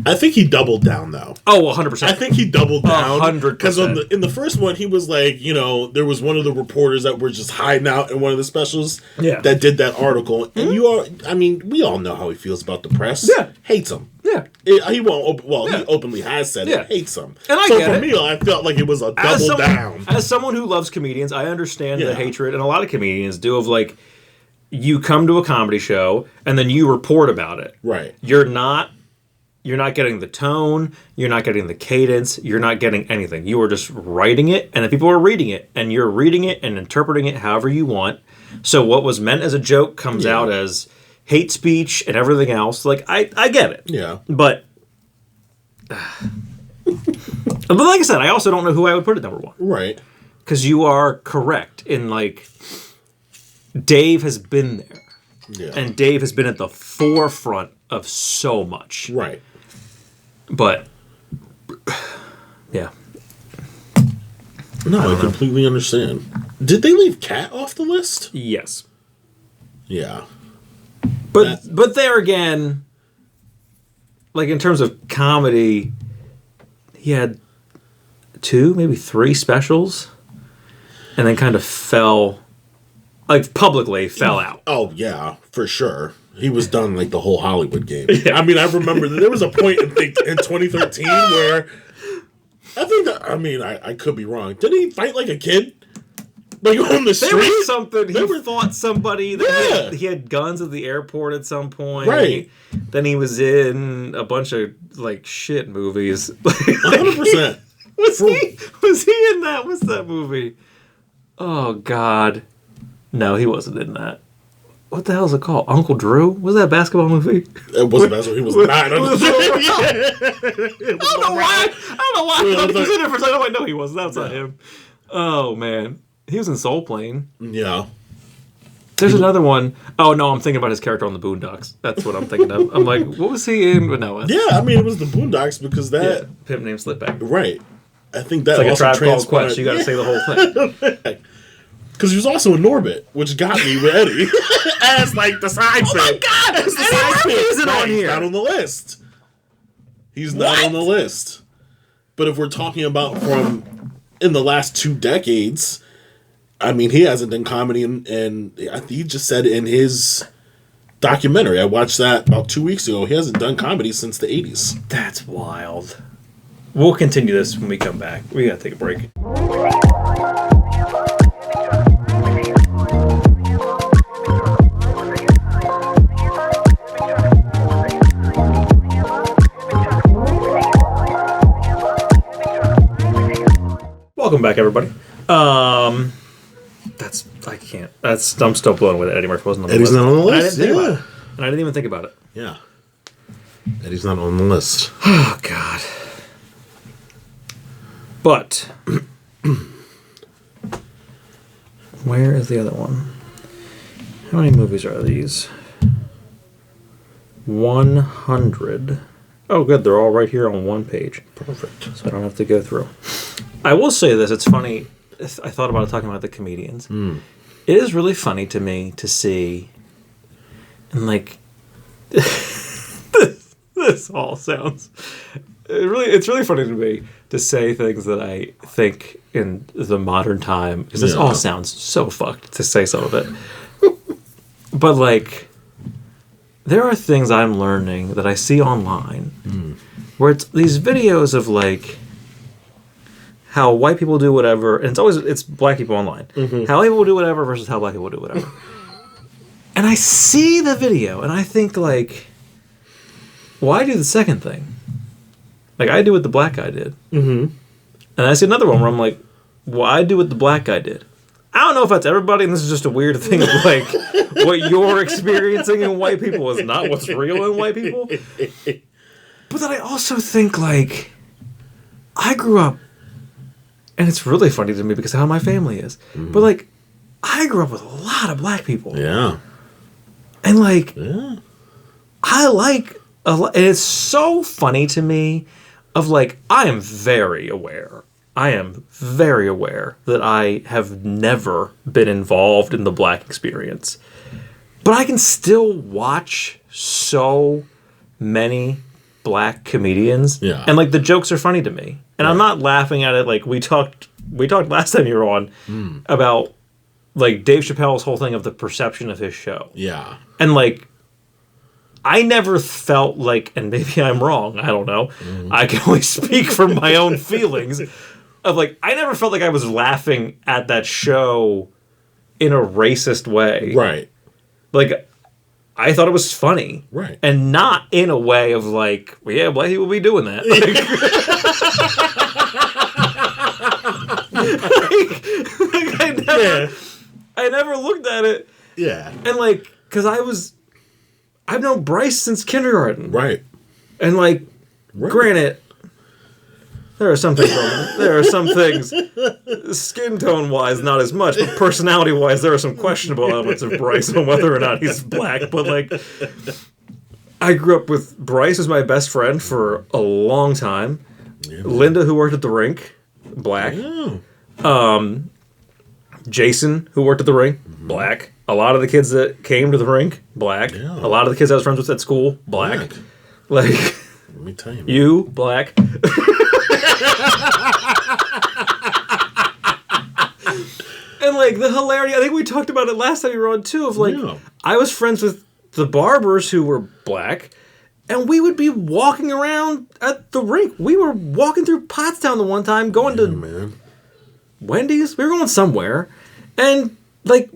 I think he doubled down, though. Oh, 100%. I think he doubled down. 100%. Because in the first one, he was like, there was one of the reporters that were just hiding out in one of the specials that did that article. And we all know how he feels about the press. Yeah. Hates them. Yeah. He won't, he openly has said it, hates them. And for me, I felt like it was a double down. As someone who loves comedians, I understand the hatred, and a lot of comedians do, of like, you come to a comedy show and then you report about it. Right. You're not getting the tone, you're not getting the cadence, you're not getting anything. You are just writing it, and then people are reading it, and you're reading it and interpreting it however you want. So what was meant as a joke comes out as hate speech and everything else. Like, I get it. Yeah. But like I said, I also don't know who I would put at number one. Right. Because you are correct in, like, Dave has been there. Yeah. And Dave has been at the forefront of so much. Right. But, yeah. No, I completely understand. Did they leave Cat off the list? Yes. Yeah. But there again, like, in terms of comedy, he had 2, maybe 3 specials. and then kind of fell, like publicly fell out. Oh yeah, for sure. He was done like the whole Hollywood game. Yeah. I mean, I remember that there was a point in 2013 where I think that, I mean, I could be wrong. Didn't he fight like a kid? Like on the street? There was something. He fought somebody. That he had guns at the airport at some point. Right. Then he was in a bunch of like shit movies. 100%. Was he in that? What's that movie? Oh God. No, he wasn't in that. What the hell is it called? Uncle Drew? Was that a basketball movie? It wasn't basketball. He was not. I don't know why. I don't know why. I thought he was in it for a second. I'm like, no, he wasn't. That's not him. Oh man, he was in Soul Plane. Yeah. There's another one. Oh no, I'm thinking about his character on the Boondocks. That's what I'm thinking of. I'm like, what was he in? But no. Yeah, I mean, it was the Boondocks because that Pimp Named Slipback. Right. I think that it's like also a Tribe Called Quest. You got to say the whole thing. Because he was also in Norbit, which got me with Eddie as like the side pick. Oh my God! As the side pick. Isn't on here. He's not on the list. He's not on the list. But if we're talking about from in the last 2 decades, I mean, he hasn't done comedy, and I think he just said in his documentary, I watched that about 2 weeks ago, he hasn't done comedy since the 80s. That's wild. We'll continue this when we come back. We got to take a break. Welcome back, everybody. I'm still blown away that Eddie Murphy wasn't on the list. Eddie's not on the list. I didn't think about it. And I didn't even think about it. Yeah. Eddie's not on the list. Oh, God. But where is the other one? How many movies are these? 100. Oh, good. They're all right here on one page. Perfect. So I don't have to go through. I will say this. It's funny. I thought about it talking about the comedians. It is really funny to me to see, and like, this all sounds. It's really funny to me to say things that I think in the modern time, because this all sounds so fucked to say some of it. But like, there are things I'm learning that I see online where it's these videos of like how white people do whatever, and it's black people online. How white people do whatever versus how black people do whatever. And I see the video and I think like, well, I do the second thing. Like I do what the black guy did. And I see another one where I'm like, well, I do what the black guy did. I don't know if that's everybody, and this is just a weird thing of like what you're experiencing in white people is not what's real in white people. But then I also think like I grew up, and it's really funny to me because of how my family is. But like I grew up with a lot of black people. Yeah. And like I like a lot, and it's so funny to me of like I am very aware that I have never been involved in the black experience. But I can still watch so many black comedians. Yeah. And like the jokes are funny to me. And I'm not laughing at it like we talked last time you were on about like Dave Chappelle's whole thing of the perception of his show. Yeah. And like I never felt like, and maybe I'm wrong, I don't know. I can only speak from my own feelings. Of like, I never felt like I was laughing at that show in a racist way. Right. Like, I thought it was funny. Right. And not in a way of like, well, yeah, black people be doing that. I never looked at it. Yeah. And like, because I've known Bryce since kindergarten. Right. And like, granted, there are some things skin tone wise, not as much, but personality wise, there are some questionable elements of Bryce on whether or not he's black. But like, I grew up with Bryce as my best friend for a long time. Yeah. Linda, who worked at the rink, black. Yeah. Jason, who worked at the rink, black. A lot of the kids that came to the rink, black. Yeah. A lot of the kids I was friends with at school, black. Like, let me tell you, man. You, black. And, like, the hilarity, I think we talked about it last time we were on, too, of, like, I was friends with the barbers who were black, and we would be walking around at the rink. We were walking through Pottstown the one time, going to Wendy's. We were going somewhere. And, like,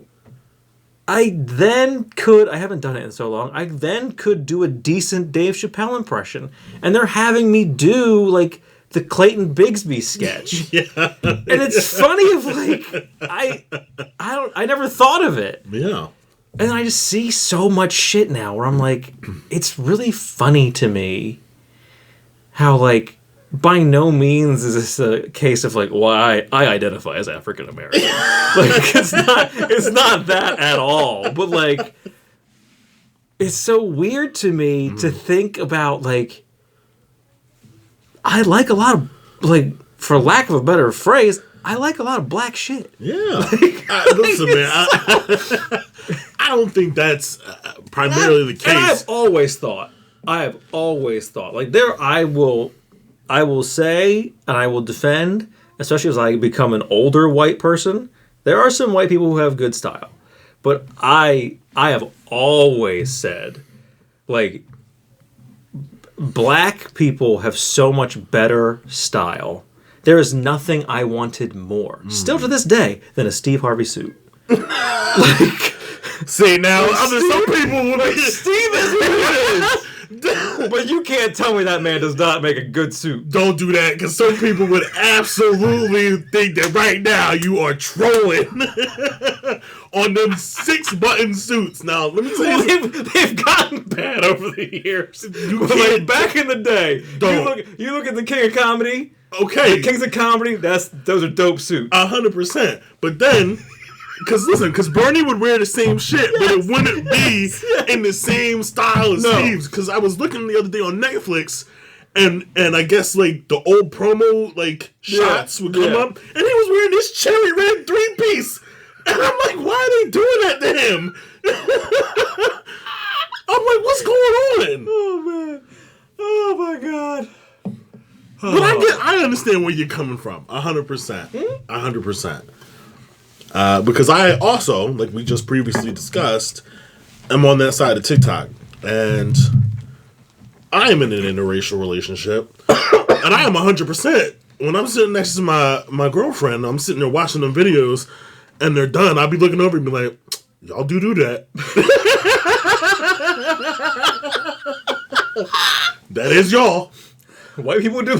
I haven't done it in so long, I then could do a decent Dave Chappelle impression. And they're having me do, like, the Clayton Bigsby sketch. Yeah. And it's funny if, like, I never thought of it. Yeah. And I just see so much shit now where I'm like, it's really funny to me how, like, by no means is this a case of, like, I identify as African American. Like, it's not that at all. But, like, it's so weird to me to think about, like, I like a lot of, like, for lack of a better phrase, I like a lot of black shit. Yeah. Listen, man, I don't think that's primarily the case. And I've always thought, like, I will say, and I will defend, especially as I become an older white person, there are some white people who have good style. But I have always said, like, black people have so much better style. There is nothing I wanted more, still to this day, than a Steve Harvey suit. Like, see, now, some people will be Steve is what it is. But you can't tell me that man does not make a good suit. Don't do that, because some people would absolutely think that right now you are trolling on them 6-button suits. Now, let me tell you, they've gotten bad over the years. Like, back in the day, you look at the King of Comedy. Okay, the Kings of Comedy. Those are dope suits. 100%. But then, because Bernie would wear the same shit, but it wouldn't be in the same style as Steve's. Because I was looking the other day on Netflix, and I guess, like, the old promo, like, shots would come up, and he was wearing this cherry red 3-piece. And I'm like, why are they doing that to him? I'm like, what's going on? Oh, man. Oh, my God. But I understand where you're coming from, 100%. 100%. Because I also, like we just previously discussed, am on that side of TikTok. And I am in an interracial relationship. And I am 100%. When I'm sitting next to my girlfriend, I'm sitting there watching them videos, and they're done, I'll be looking over and be like, y'all do that. That is y'all. White people do yeah.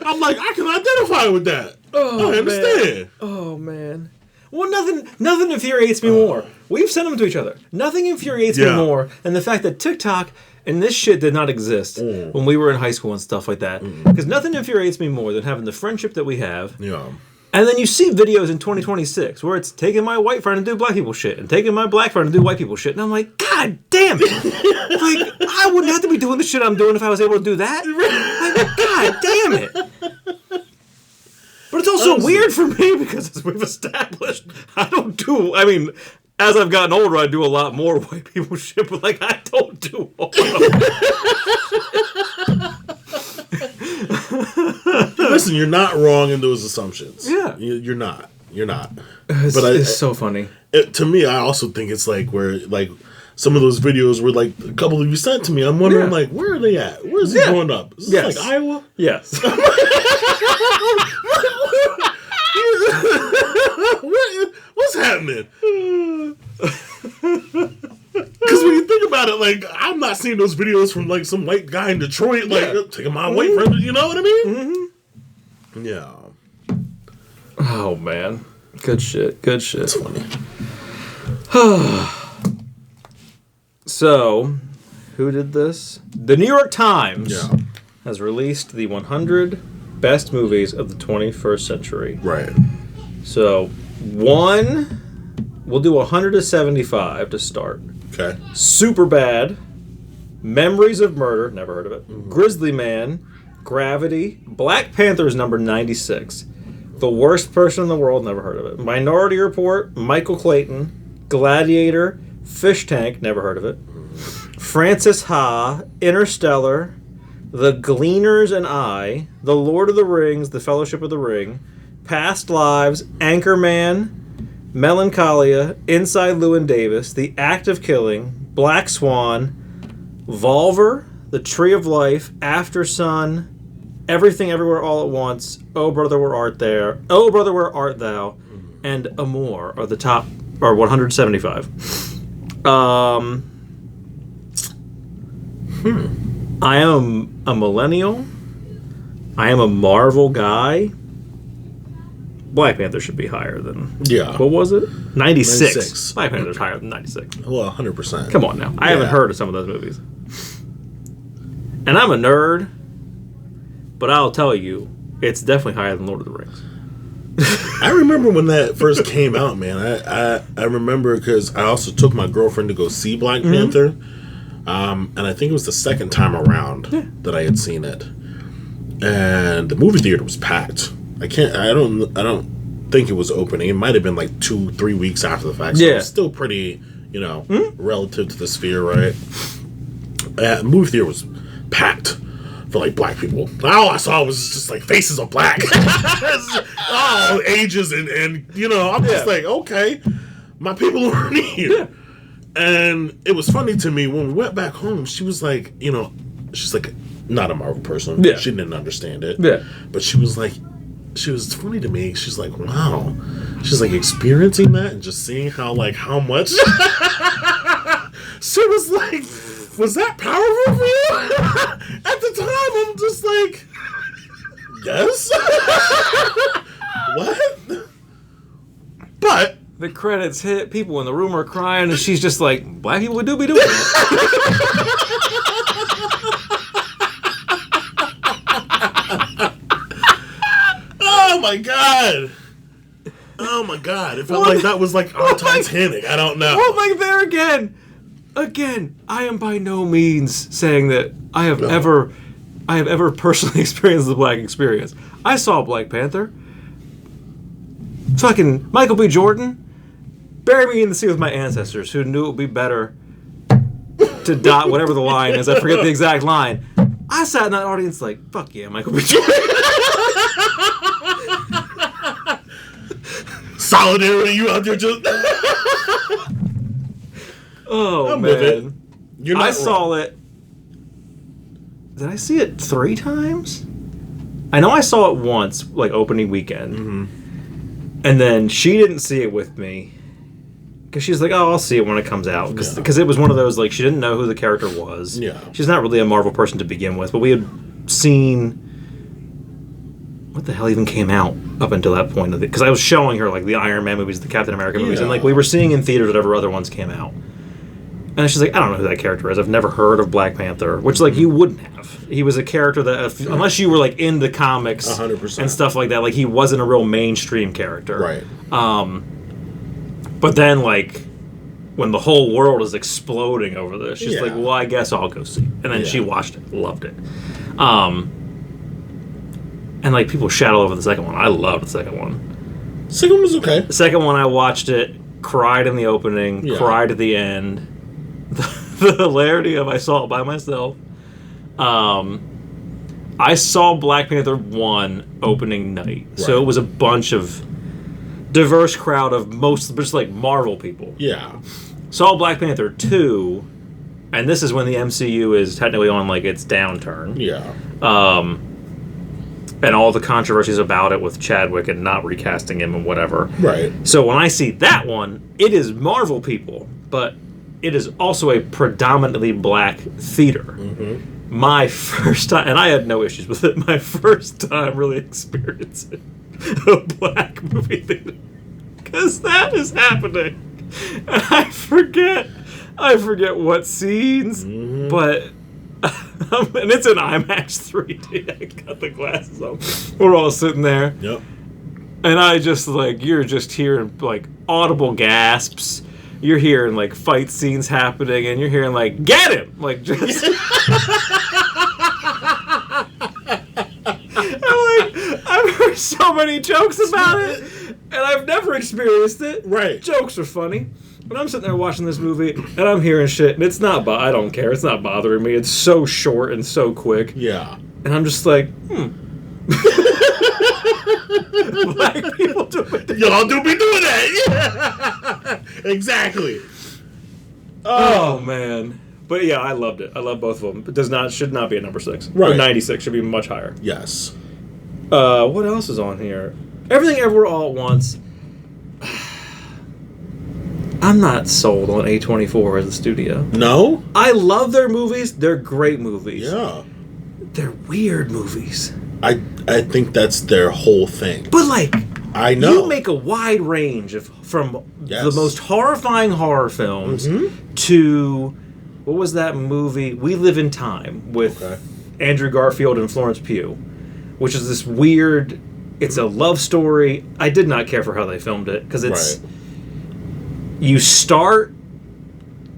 I'm like, I can identify with that. I understand. Man. Oh, man. Well, nothing infuriates me more. We've sent them to each other. Nothing infuriates me more than the fact that TikTok and this shit did not exist when we were in high school and stuff like that. Because nothing infuriates me more than having the friendship that we have. Yeah. And then you see videos in 2026 where it's taking my white friend to do black people shit and taking my black friend to do white people shit. And I'm like, God damn it. Like, I wouldn't have to be doing the shit I'm doing if I was able to do that. Like, God damn it. But it's also weird for me because, as we've established, as I've gotten older, I do a lot more white people shit, but, like, I don't do all of it. Listen, you're not wrong in those assumptions. Yeah. You're not. It's so funny. To me, I also think it's like where, like, some of those videos were, like, a couple of you sent to me. I'm wondering, like, where are they at? Where is he growing up? Is this like Iowa? Yes. What's happening? Because when you think about it, like, I'm not seeing those videos from, like, some white guy in Detroit, like, taking my white friend, you know what I mean? Mm-hmm. Yeah. Oh, man. Good shit. It's funny. So, who did this? The New York Times has released the 100 best movies of the 21st century. Right. So, we'll do 100 to 75 to start. Okay. Superbad, Memories of Murder, never heard of it. Mm-hmm. Grizzly Man, Gravity, Black Panther's number 96. The Worst Person in the World, never heard of it. Minority Report, Michael Clayton, Gladiator, Fish Tank, never heard of it. Francis Ha, Interstellar, The Gleaners and I, The Lord of the Rings, The Fellowship of the Ring, Past Lives, Anchorman, Melancholia, Inside Llewyn Davis, The Act of Killing, Black Swan, Volver, The Tree of Life, After Sun, Everything Everywhere All at Once, Oh Brother Where Art There, Oh Brother Where Art Thou, and Amour are the top, or 175. I am a millennial. I am a Marvel guy. Black Panther should be higher than... Yeah. What was it? 96. 96. Black Panther's higher than 96. Well, 100%. Come on now. I haven't heard of some of those movies. And I'm a nerd, but I'll tell you, it's definitely higher than Lord of the Rings. I remember when that first came out, man. I remember because I also took my girlfriend to go see Black Panther. And I think it was the second time around that I had seen it. And the movie theater was packed. I don't think it was opening. It might have been like 2-3 weeks after the fact. So it was still pretty, relative to the sphere, right? The movie theater was packed for like black people. All I saw was just like faces of black. All ages and I'm just like, okay, my people are here. Yeah. And it was funny to me when we went back home. She was like, she's like not a Marvel person. Yeah. She didn't understand it. Yeah. But she was funny to me. She's like, wow. She's like experiencing that and just seeing how much. She was like, was that powerful for you? At the time, I'm just like, yes. What? But the credits hit, people in the room are crying, and she's just like, black people do be doing it. Oh my god. It felt like that was like on Titanic. I don't know. Well, like there again, I am by no means saying that I have ever personally experienced the black experience. I saw Black Panther. Fucking Michael B. Jordan. Bury me in the sea with my ancestors who knew it would be better to die, whatever the line is. I forget the exact line. I sat in that audience like, fuck yeah, Michael B. Jordan. Solidarity, you out there just... Oh, I'm man. You're not I wrong. saw it... Did I see it 3 times? I know I saw it once, like opening weekend. Mm-hmm. And then she didn't see it with me. Because she's like, oh, I'll see it when it comes out. Because it was one of those, like, she didn't know who the character was. Yeah. She's not really a Marvel person to begin with. But we had seen... What the hell even came out up until that point? Because I was showing her, like, the Iron Man movies, the Captain America movies. And, like, we were seeing in theaters whatever other ones came out. And she's like, I don't know who that character is. I've never heard of Black Panther. Which, like, you wouldn't have. He was a character that, unless you were, like, in the comics 100%. And stuff like that, like, he wasn't a real mainstream character. Right. But then, like, when the whole world is exploding over this, she's like, well, I guess I'll go see it. And then she watched it, loved it. And, like, people shout all over the second one. I loved the second one. Second one was okay. The second one, I watched it, cried in the opening, cried at the end. The hilarity of I saw it by myself. I saw Black Panther 1 opening night. Right. So it was a bunch of diverse crowd of most just like Marvel people. Yeah. Saw Black Panther 2, and this is when the MCU is technically on like its downturn. Yeah. And all the controversies about it with Chadwick and not recasting him and whatever. Right. So when I see that one, it is Marvel people, but it is also a predominantly black theater. Mm-hmm. My first time, and I had no issues with it, my first time really experiencing a black movie theater. Because that is happening. And I forget what scenes, but... and it's an IMAX 3D. I got the glasses on. We're all sitting there. Yep. And I just, like, you're just hearing, like, audible gasps. You're hearing, like, fight scenes happening, and you're hearing, like, get him! Like, just... I've heard so many jokes about it, and I've never experienced it. Right. Jokes are funny. when I'm sitting there watching this movie and I'm hearing shit, and it's not, I don't care. It's not bothering me. It's so short and so quick. Yeah. And I'm just like, Black people do it. Y'all do be doing that. Yeah. Exactly. Oh, man. But yeah, I loved it. I love both of them. It should not be a number 6. Right. Or 96 should be much higher. Yes. What else is on here? Everything Everywhere All at Once. I'm not sold on A24 as a studio. No? I love their movies. They're great movies. Yeah. They're weird movies. I think that's their whole thing. But like, I know. you make a wide range from the most horrifying horror films to, what was that movie? We Live in Time with Andrew Garfield and Florence Pugh, which is this weird, it's a love story. I did not care for how they filmed it because it's, you start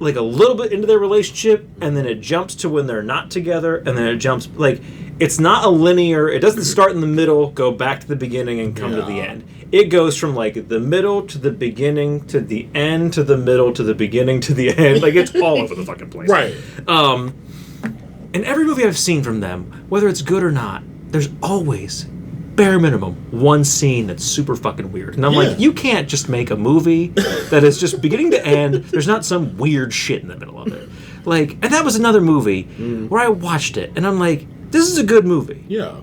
like a little bit into their relationship and then it jumps to when they're not together and then it jumps, like, it's not a linear, it doesn't start in the middle, go back to the beginning and come to the end. It goes from like the middle to the beginning to the end to the middle to the beginning to the end. Like, it's all over the fucking place. Right. In every movie I've seen from them, whether it's good or not, there's always, bare minimum, one scene that's super fucking weird. And I'm like, you can't just make a movie that is just beginning to end, there's not some weird shit in the middle of it. Like, and that was another movie where I watched it and I'm like, this is a good movie. Yeah.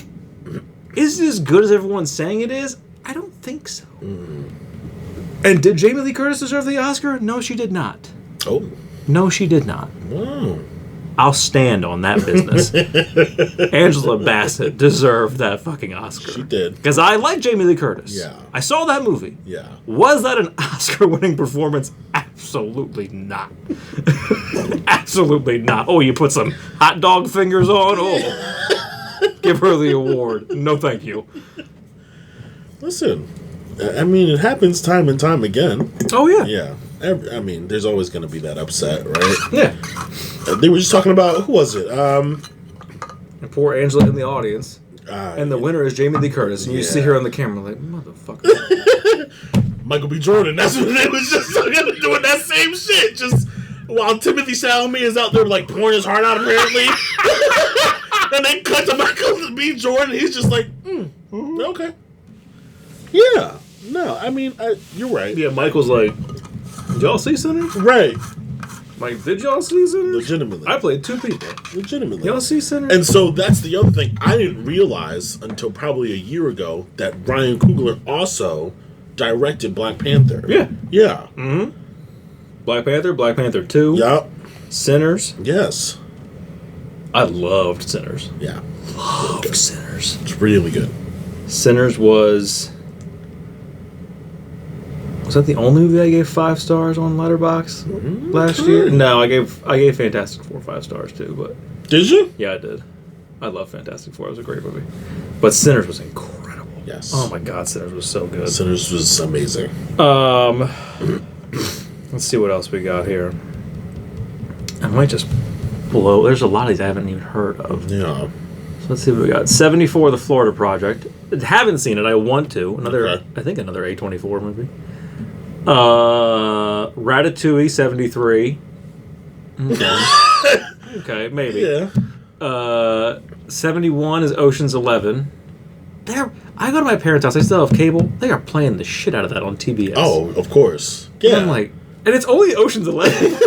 Is it as good as everyone's saying it is? I don't think so. And did Jamie Lee Curtis deserve the Oscar? No, she did not. Oh. No, she did not. Wow. I'll stand on that business. Angela Bassett deserved that fucking Oscar. She did. Because I like Jamie Lee Curtis. Yeah. I saw that movie. Yeah. Was that an Oscar-winning performance? Absolutely not. Absolutely not. Oh, you put some hot dog fingers on? Oh. Give her the award. No, thank you. Listen, I mean, it happens time and time again. Oh, yeah. Yeah. I mean, there's always going to be that upset, right? Yeah. They were just talking about, who was it? And poor Angela in the audience. And the winner is Jamie Lee Curtis. And you see her on the camera like, motherfucker. Michael B. Jordan. That's what they was just doing that same shit. Just while Timothy Chalamet is out there like pouring his heart out apparently. And then cut to Michael B. Jordan. He's just like, okay. Yeah. No, I mean, you're right. Yeah, Michael's like, did y'all see Sinners? Right. Like, did y'all see Sinners? Legitimately. I played 2 people. Legitimately. Y'all see Sinners? And so that's the other thing. I didn't realize until probably a year ago that Ryan Coogler also directed Black Panther. Yeah. Yeah. Mm-hmm. Black Panther 2. Yup. Sinners. Yes. I loved Sinners. Yeah. Loved Sinners. It's really good. Sinners was that the only movie I gave 5 stars on Letterboxd last year? No, I gave Fantastic Four 5 stars too, but Did you? yeah, I did. I love Fantastic Four. It was a great movie. But Sinners was incredible. Yes. Oh my god, Sinners was so good. Sinners was amazing. Let's see what else we got here. I might just blow. There's a lot of these I haven't even heard of. Yeah. So let's see what we got. 74, The Florida Project. Haven't seen it. I want to. I think another A24 movie. Ratatouille, 73. Okay. Okay, maybe. Yeah. 71 is Ocean's 11. I go to my parents' house. They still have cable. They are playing the shit out of that on TBS. Oh, of course. Yeah. And I'm like, and it's only Ocean's 11.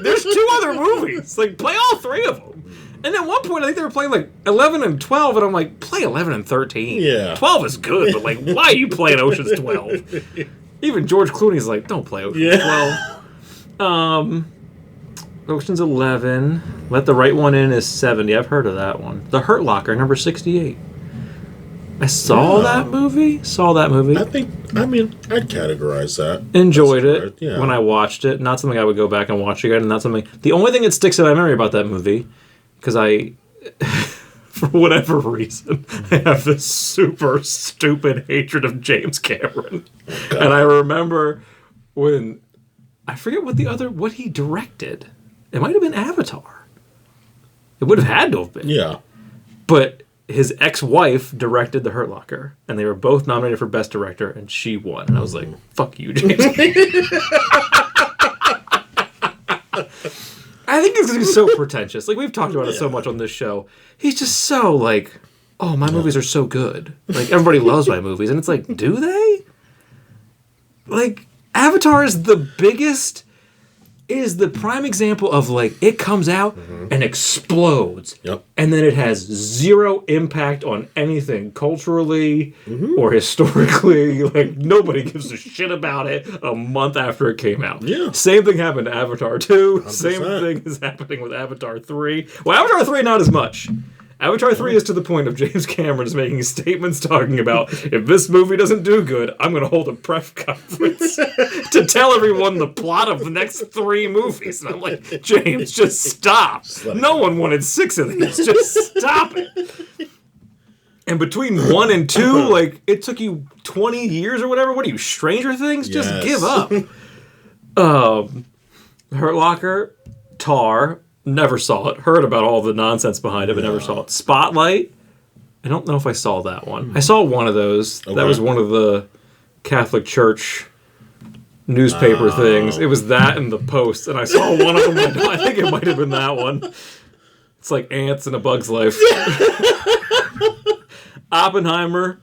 There's 2 other movies. Like, play all 3 of them. And at one point, I think they were playing like 11 and 12, and I'm like, play 11 and 13. Yeah. 12 is good, but like, why are you playing Ocean's 12? Even George Clooney's like, don't play Ocean's 12. Ocean's 11. Let the Right One In is 70. I've heard of that one. The Hurt Locker, number 68. I saw that movie. I mean, I'd categorize that. Enjoyed it Yeah. when I watched it. Not something I would go back and watch again. Not something. The only thing that sticks in my memory about that movie, because I, for whatever reason, I have this super stupid hatred of James Cameron, and I remember when I forget what he directed. It might have been Avatar. It would have had to have been. Yeah. But his ex-wife directed The Hurt Locker, and they were both nominated for Best Director, and she won. And I was like, fuck you, James. I think it's gonna be so pretentious. Like, we've talked about it so much on this show. He's just so like, oh, my movies are so good. Like, everybody loves my movies. And it's like, do they? Like, Avatar is the biggest, is the prime example of, like, it comes out and explodes. Yep. And then it has zero impact on anything culturally or historically. Like, nobody gives a shit about it a month after it came out. Yeah. Same thing happened to Avatar 2. 100%. Same thing is happening with Avatar 3. Well, Avatar 3, not as much. Avatar 3 is to the point of James Cameron is making statements talking about, if this movie doesn't do good, I'm going to hold a press conference to tell everyone the plot of the next 3 movies. And I'm like, James, just stop. No one wanted 6 of these. Just stop it. And between 1 and 2, like, it took you 20 years or whatever. What are you, Stranger Things? Just give up. Hurt Locker, Tar, never saw it. Heard about all the nonsense behind it, but never saw it. Spotlight, I don't know if I saw that one. I saw one of those. Okay. That was one of the Catholic Church newspaper things. It was that and the Post, and I saw one of them. I think it might have been that one. It's like ants in a bug's life. Oppenheimer,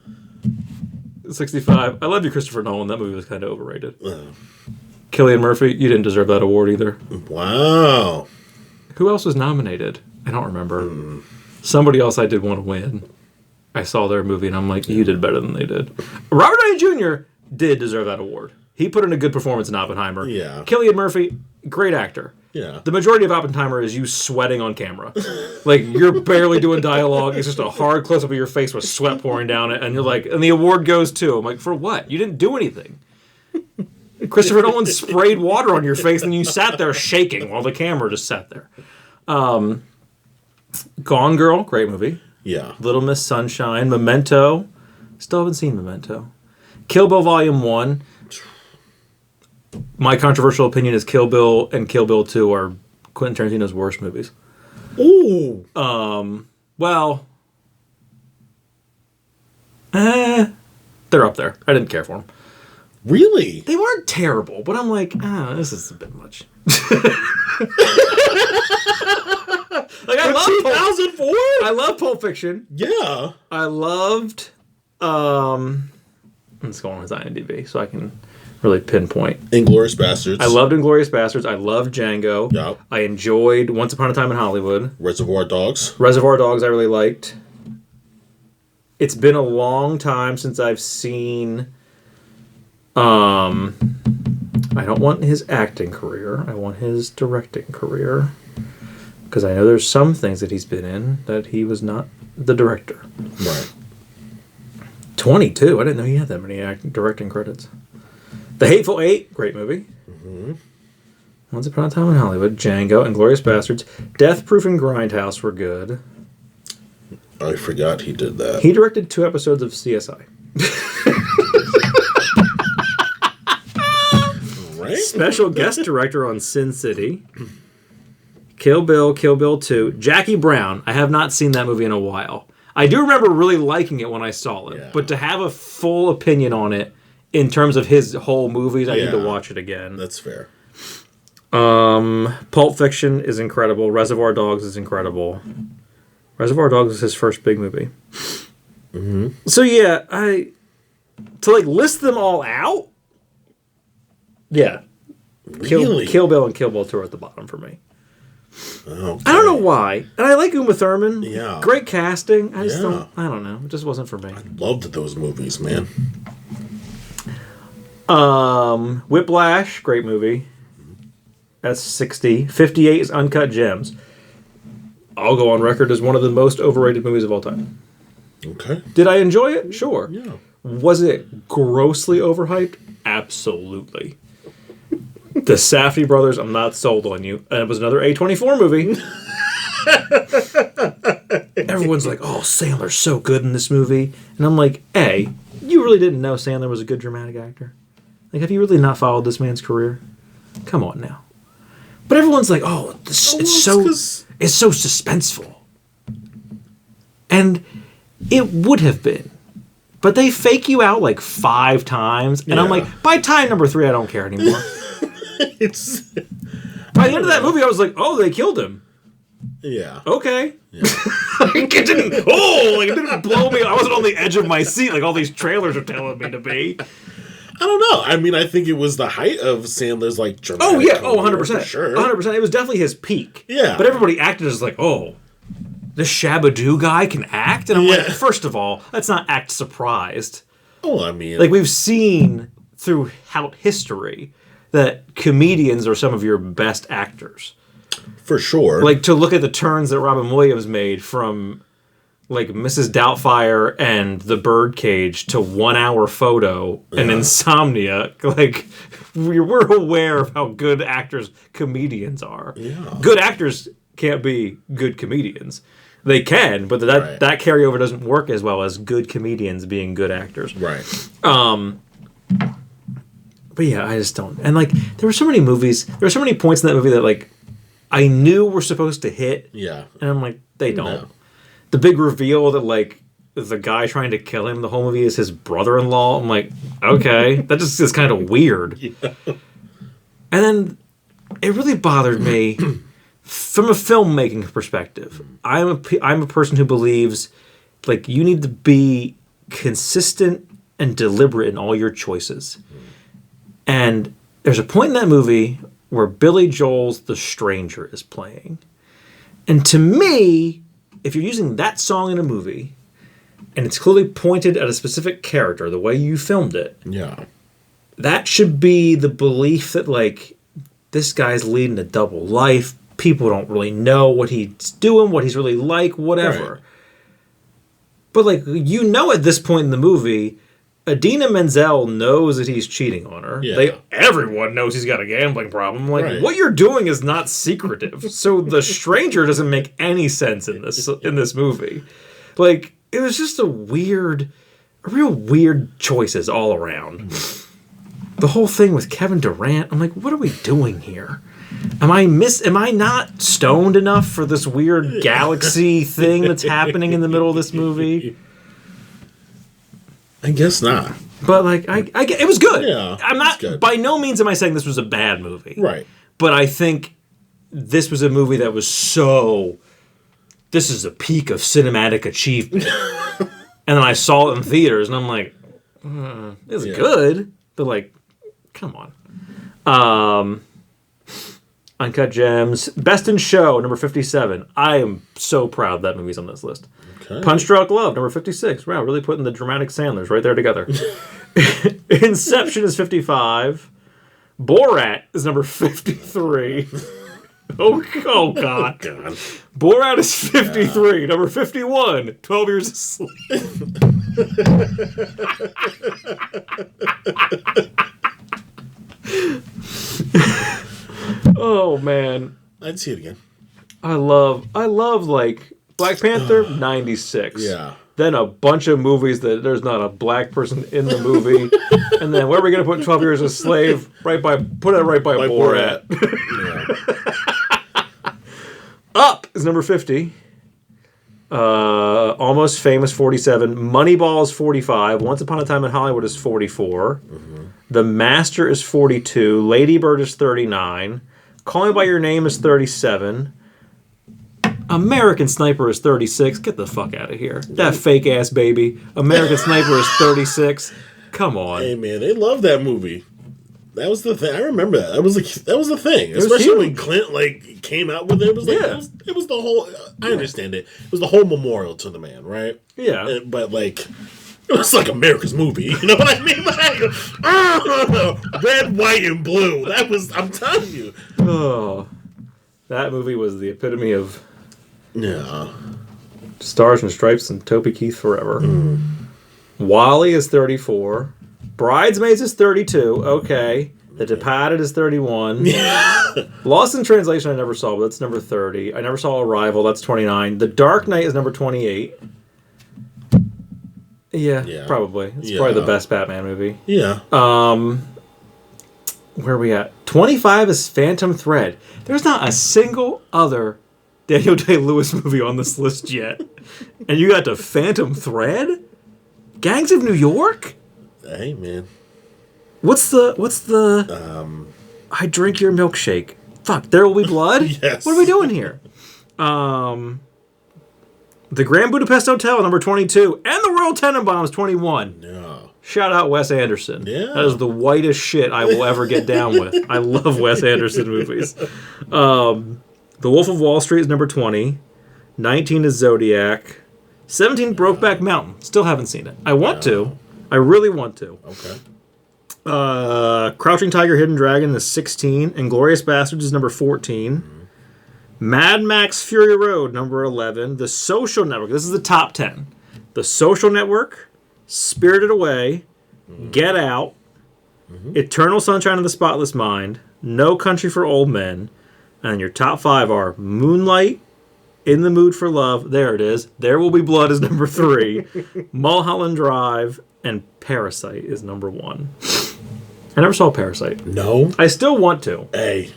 65. I love you, Christopher Nolan. That movie was kind of overrated. Cillian Murphy, you didn't deserve that award either. Wow. Who else was nominated? I don't remember. Somebody else I did want to win. I saw their movie and I'm like, you did better than they did. Robert Downey Jr. did deserve that award. He put in a good performance in Oppenheimer. Yeah. Cillian Murphy, great actor. Yeah. The majority of Oppenheimer is you sweating on camera. Like, you're barely doing dialogue. It's just a hard close-up of your face with sweat pouring down it. And you're like, and the award goes to. I'm like, for what? You didn't do anything. Christopher Nolan sprayed water on your face and you sat there shaking while the camera just sat there. Gone Girl, great movie. Yeah. Little Miss Sunshine. Memento. Still haven't seen Memento. Kill Bill Volume 1. My controversial opinion is Kill Bill and Kill Bill 2 are Quentin Tarantino's worst movies. Ooh. Well, they're up there. I didn't care for them. Really? They weren't terrible, but I'm like, this is a bit much. Like, I love 2004? I love Pulp Fiction. Yeah. I loved let's go on his IMDb so I can really pinpoint. Inglourious Bastards. I loved Inglourious Bastards. I loved Django. Yep. I enjoyed Once Upon a Time in Hollywood. Reservoir Dogs. Reservoir Dogs I really liked. It's been a long time since I've seen I don't want his acting career. I want his directing career. Because I know there's some things that he's been in that he was not the director. Right. 22. I didn't know he had that many directing credits. The Hateful Eight. Great movie. Mm-hmm. Once Upon a Time in Hollywood. Django. Inglourious Bastards. Death Proof and Grindhouse were good. I forgot he did that. He directed 2 episodes of CSI. Right? Special guest director on Sin City. Kill Bill 2. Jackie Brown. I have not seen that movie in a while. I do remember really liking it when I saw it. Yeah. But to have a full opinion on it in terms of his whole movies, I need to watch it again. That's fair. Pulp Fiction is incredible. Reservoir Dogs is incredible. Reservoir Dogs is his first big movie. Mm-hmm. So yeah, to like list them all out. Yeah. Really? Kill Bill and Kill Bill 2 are at the bottom for me. Okay. I don't know why. And I like Uma Thurman. Yeah. Great casting. I just don't know. It just wasn't for me. I loved those movies, man. Whiplash, great movie. That's 60. 58 is Uncut Gems. I'll go on record as one of the most overrated movies of all time. Okay. Did I enjoy it? Sure. Yeah. Was it grossly overhyped? Absolutely. The Safdie brothers, I'm not sold on you. And it was another A24 movie. Everyone's like, oh, Sandler's so good in this movie. And I'm like, A, you really didn't know Sandler was a good dramatic actor? Like, have you really not followed this man's career? Come on now. But everyone's like, oh, it's so suspenseful. And it would have been. But they fake you out like 5 times. And I'm like, by time number 3, I don't care anymore. By the end of that movie, I was like, oh, they killed him. Yeah. Okay. Yeah. It didn't blow me. I wasn't on the edge of my seat like all these trailers are telling me to be. I don't know. I mean, I think it was the height of Sandler's like dramatic. Oh yeah. Oh, career, 100%. for sure. 100%. It was definitely his peak. Yeah. But everybody acted as like, oh, this Shabba-Doo guy can act? And I'm like, first of all, let's not act surprised. Oh, I mean, Like, we've seen throughout history that comedians are some of your best actors. for sure. Like, to look at the turns that Robin Williams made from, like, Mrs. Doubtfire and The Birdcage to 1 Hour Photo and Insomnia. Like, we're aware of how good actors comedians are. Yeah. Good actors can't be good comedians. They can, but that carryover doesn't work as well as good comedians being good actors. Right. But yeah, I just don't. And like, there were so many movies, there were so many points in that movie that like, I knew were supposed to hit. Yeah. And I'm like, they don't. No. The big reveal that like, the guy trying to kill him the whole movie is his brother-in-law. I'm like, okay, that just is kind of weird. Yeah. And then it really bothered me from a filmmaking perspective. I'm a person who believes like you need to be consistent and deliberate in all your choices. And there's a point in that movie where Billy Joel's The Stranger is playing. And to me, if you're using that song in a movie and it's clearly pointed at a specific character, the way you filmed it, Yeah. that should be the belief that like this guy's leading a double life. People don't really know what he's doing, what he's really like, whatever. Right. But like, you know, at this point in the movie, Idina Menzel knows that he's cheating on her. Yeah. Everyone knows he's got a gambling problem. Like, Right. what you're doing is not secretive. So The Stranger doesn't make any sense in this movie. Like, it was just real weird choices all around. The whole thing with Kevin Durant, I'm like, what are we doing here? Am I not stoned enough for this weird galaxy thing that's happening in the middle of this movie? I guess not. But like, it was good. Yeah, I'm not. good. By no means am I saying this was a bad movie. Right. But I think this was a movie that was so. This is a peak of cinematic achievement. And then I saw it in theaters, and I'm like, it's good, but like, come on. Uncut Gems, Best in Show, number 57. I am so proud that movie's on this list. Okay. Punch Drunk Love, number 56. Wow, really putting the dramatic Sandlers right there together. Inception is 55. Borat is number 53. Oh God. God. Borat is 53. Yeah. Number 51. 12 Years a Slave. Oh man, I'd see it again. I love like Black Panther 96. Yeah. Then a bunch of movies that there's not a black person in the movie, and then where are we gonna put 12 Years a Slave? Put it right by Borat. Yeah. Up is number 50. Almost Famous 47. Moneyball is 45. Once Upon a Time in Hollywood is 44. Mm-hmm. The Master is 42. Lady Bird is 39. Call Me by Your Name is 37. American Sniper is 36. Get the fuck out of here. That fake ass baby. American Sniper is 36. Come on. Hey man, they love that movie. That was the thing. I remember that. That was the thing. was Especially huge. when Clint like came out with it. It was like it was the whole. I understand it. It was the whole memorial to the man, right? Yeah. But like. It was like America's movie, you know what I mean? Like, red, white, and blue. That was, I'm telling you. Oh, that movie was the epitome of Stars and Stripes and Toby Keith forever. Wally is 34. Bridesmaids is 32. Okay. The Departed is 31. Lost in Translation I never saw, but that's number 30. I never saw Arrival. That's 29. The Dark Knight is number 28. Yeah, probably. It's probably the best Batman movie. Yeah. Where are we at? 25 is Phantom Thread. There's not a single other Daniel Day-Lewis movie on this list yet. And you got to Phantom Thread? Gangs of New York? Hey, man. What's the I Drink Your Milkshake? Fuck, There Will Be Blood? Yes. What are we doing here? The Grand Budapest Hotel, number 22, and the Royal Tenenbaums, 21. Yeah. Shout out Wes Anderson. Yeah. That is the whitest shit I will ever get down with. I love Wes Anderson movies. The Wolf of Wall Street is number 20. 19 is Zodiac. 17, Brokeback Mountain. Still haven't seen it. I want to. I really want to. Okay. Crouching Tiger, Hidden Dragon is 16. Inglourious Bastards is number 14. Mad Max Fury Road, number 11. The Social Network. This is the top 10. The Social Network, Spirited Away, Get Out, Eternal Sunshine of the Spotless Mind, No Country for Old Men, and your top 5 are Moonlight, In the Mood for Love, there it is, There Will Be Blood is number 3, Mulholland Drive, and Parasite is number 1. I never saw Parasite. No. I still want to. Hey,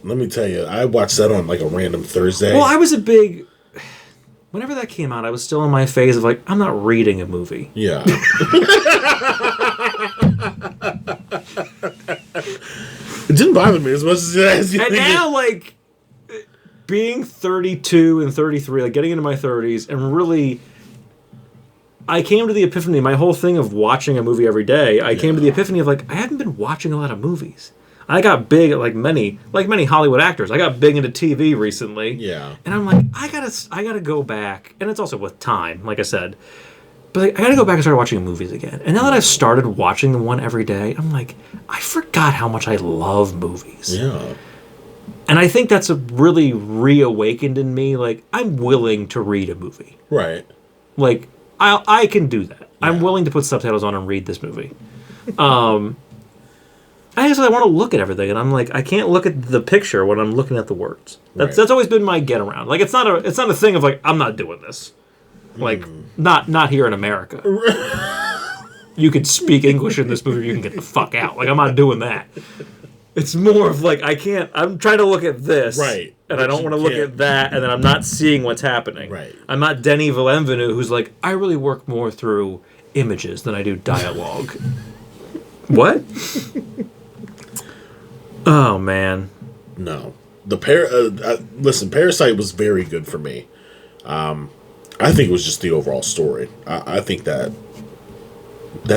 let me tell you, I watched that on like a random Thursday. Well, I was a big... Whenever that came out, I was still in my phase of like, I'm not reading a movie. Yeah. It didn't bother me as much as you And think now, like, being 32 and 33, like getting into my 30s, and really... I came to the epiphany, my whole thing of watching a movie every day, I came to the epiphany of like, I haven't been watching a lot of movies. I got big, like many Hollywood actors. I got big into TV recently. Yeah. And I'm like, I gotta go back. And it's also with time, like I said. But like, I gotta go back and start watching movies again. And now that I've started watching one every day, I'm like, I forgot how much I love movies. Yeah. And I think that's a really reawakened in me. Like, I'm willing to read a movie. Right. Like, I can do that. Yeah. I'm willing to put subtitles on and read this movie. I want to look at everything, and I'm like, I can't look at the picture when I'm looking at the words. That's always been my get around. Like, it's not a thing of like, I'm not doing this. Like, not here in America. You could speak English in this movie, or you can get the fuck out. Like, I'm not doing that. It's more of like, I'm trying to look at this. Right. And I don't want to look at that, and then I'm not seeing what's happening. Right. I'm not Denny Villeneuve, who's like, I really work more through images than I do dialogue. What? Oh, man. No. Listen, Parasite was very good for me. I think it was just the overall story. I think that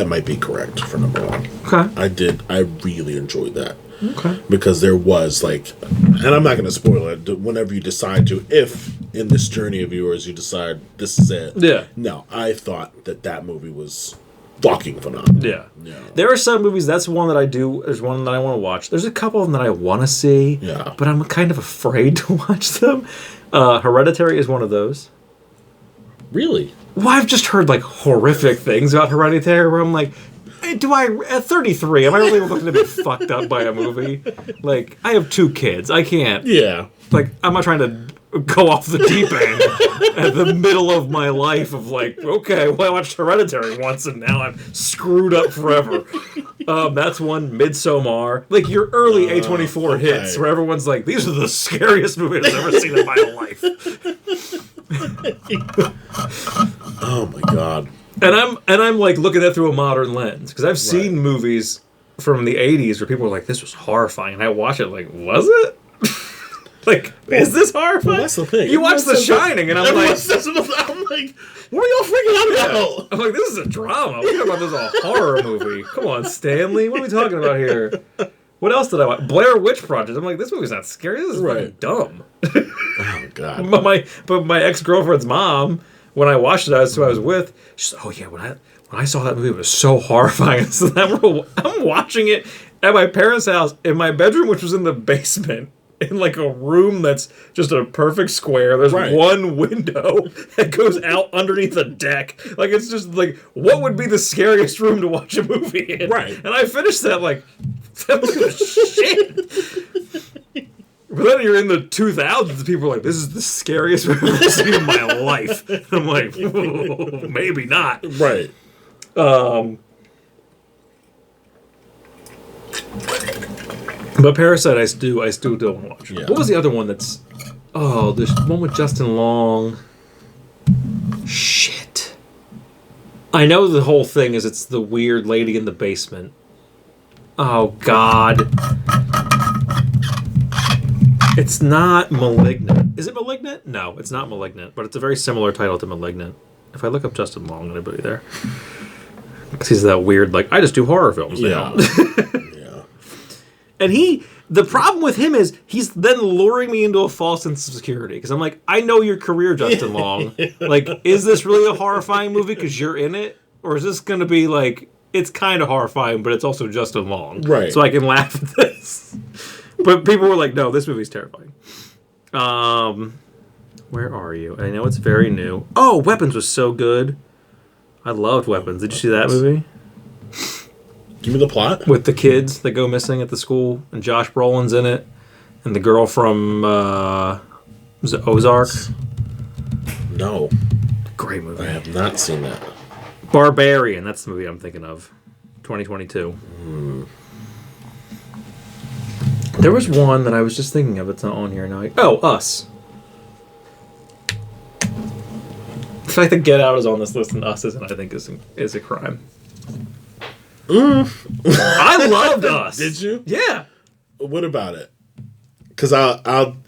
might be correct for number 1. Okay. I really enjoyed that. Okay. Because there was like, and I'm not going to spoil it, whenever you decide to, if in this journey of yours you decide this is it. Yeah. No, I thought that movie was fucking phenomenal. Yeah. There are some movies, that's one that I do, there's one that I want to watch. There's a couple of them that I want to see, but I'm kind of afraid to watch them. Hereditary is one of those. Really? Well, I've just heard like horrific things about Hereditary where I'm like, at 33, am I really looking to be fucked up by a movie? Like, I have 2 kids. I can't. Yeah. Like, I'm not trying to go off the deep end at the middle of my life of like, okay, well, I watched Hereditary once and now I'm screwed up forever. That's one. Midsommar. Like, your early A24 hits where everyone's like, these are the scariest movies I've ever seen in my life. Oh, my God. And I'm like looking at it through a modern lens because I've seen movies from the 80s where people were like, this was horrifying, and I watch it like, was it? Like, is this horrifying? Well, that's the thing. You watch The Shining, and I'm like, what are y'all freaking out about? I'm like, this is a drama. We're talking about this is a horror movie. Come on, Stanley, what are we talking about here? What else did I watch? Blair Witch Project. I'm like, this movie's not scary. This is fucking dumb. Oh, God. But my ex-girlfriend's mom, when I watched it, I was with. She's like, oh yeah, when I saw that movie, it was so horrifying. So I'm watching it at my parents' house in my bedroom, which was in the basement, in like a room that's just a perfect square. There's one window that goes out underneath a deck. Like, it's just like, what would be the scariest room to watch a movie in? Right. And I finished that like, that was shit. But then you're in the 2000s, people are like, this is the scariest movie I've ever seen in my life. And I'm like, maybe not. Right. But Parasite, I still don't watch. Yeah. What was the other one that's... Oh, there's one with Justin Long. Shit. I know the whole thing is it's the weird lady in the basement. Oh, God. It's not Malignant. Is it Malignant? No, it's not Malignant, but it's a very similar title to Malignant. If I look up Justin Long, anybody there? Because he's that weird, like, I just do horror films now. Yeah. And the problem with him is he's then luring me into a false sense of security. Because I'm like, I know your career, Justin Long. Like, is this really a horrifying movie because you're in it? Or is this going to be like, it's kind of horrifying, but it's also Justin Long. Right. So I can laugh at this. But people were like, no, this movie's terrifying. Where are you? I know it's very new. Oh, Weapons was so good. I loved Weapons. Did you see that movie? Give me the plot. With the kids that go missing at the school, and Josh Brolin's in it, and the girl from was it Ozark? No. Great movie. I have not seen that. Barbarian. That's the movie I'm thinking of. 2022. There was one that I was just thinking of. It's not on here now. Oh, Us. The fact that Get Out is on this list and Us isn't, I think, is a crime. I loved Us. Did you? Yeah. What about it? Because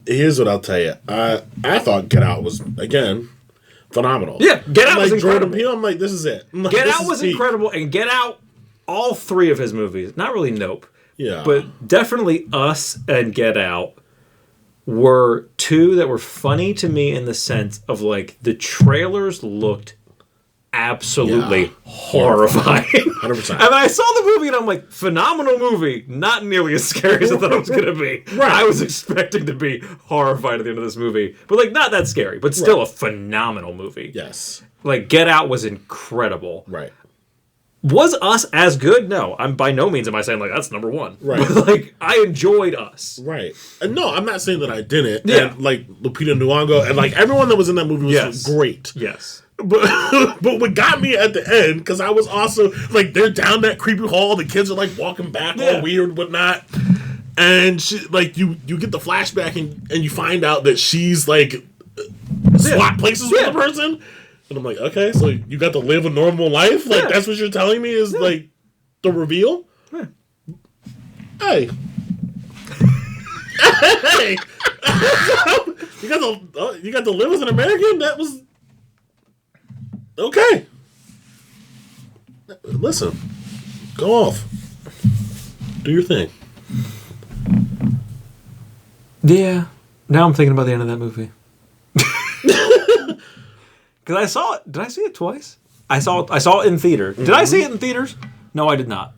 here's what I'll tell you. I thought Get Out was, again, phenomenal. Yeah, Get Out was incredible. Jordan Peele, I'm like, this is it. Like, Get Out was incredible, and Get Out, all three of his movies, not really Nope, yeah, but definitely Us and Get Out were two that were funny to me in the sense of, like, the trailers looked absolutely horrifying. 100%. And I saw the movie and I'm like, phenomenal movie, not nearly as scary as I thought it was going to be. Right. I was expecting to be horrified at the end of this movie, but like not that scary, but still a phenomenal movie. Yes. Like Get Out was incredible. Right. Was Us as good? No, I'm by no means am I saying like that's number one. Right. But like I enjoyed Us. Right. And no, I'm not saying that I didn't. Yeah. And like Lupita Nyong'o and like everyone that was in that movie was great. Yes. But what got me at the end, because I was also like, they're down that creepy hall, the kids are like walking back all weird, whatnot, and she like you get the flashback and you find out that she's like swap places with the person, and I'm like, okay, so you got to live a normal life, like that's what you're telling me is like the reveal. Hey. Hey. you got to live as an American. That was. Okay. Listen. Go off. Do your thing. Yeah. Now I'm thinking about the end of that movie. Because I saw it. Did I see it twice? I saw it in theater. Did I see it in theaters? No, I did not.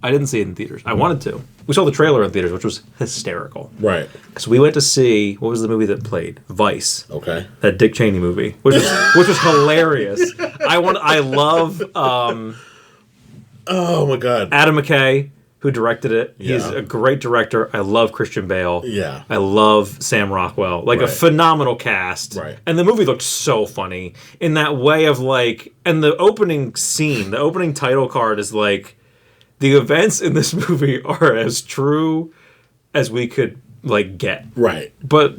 I didn't see it in theaters. I wanted to. We saw the trailer in theaters, which was hysterical. Right. Because we went to see, what was the movie that played? Vice. Okay. That Dick Cheney movie, which was hilarious. I love oh my God. Adam McKay, who directed it. Yeah. He's a great director. I love Christian Bale. Yeah. I love Sam Rockwell. Like a phenomenal cast. Right. And the movie looked so funny in that way of like, and the opening scene, the opening title card is like, the events in this movie are as true as we could like get. Right. But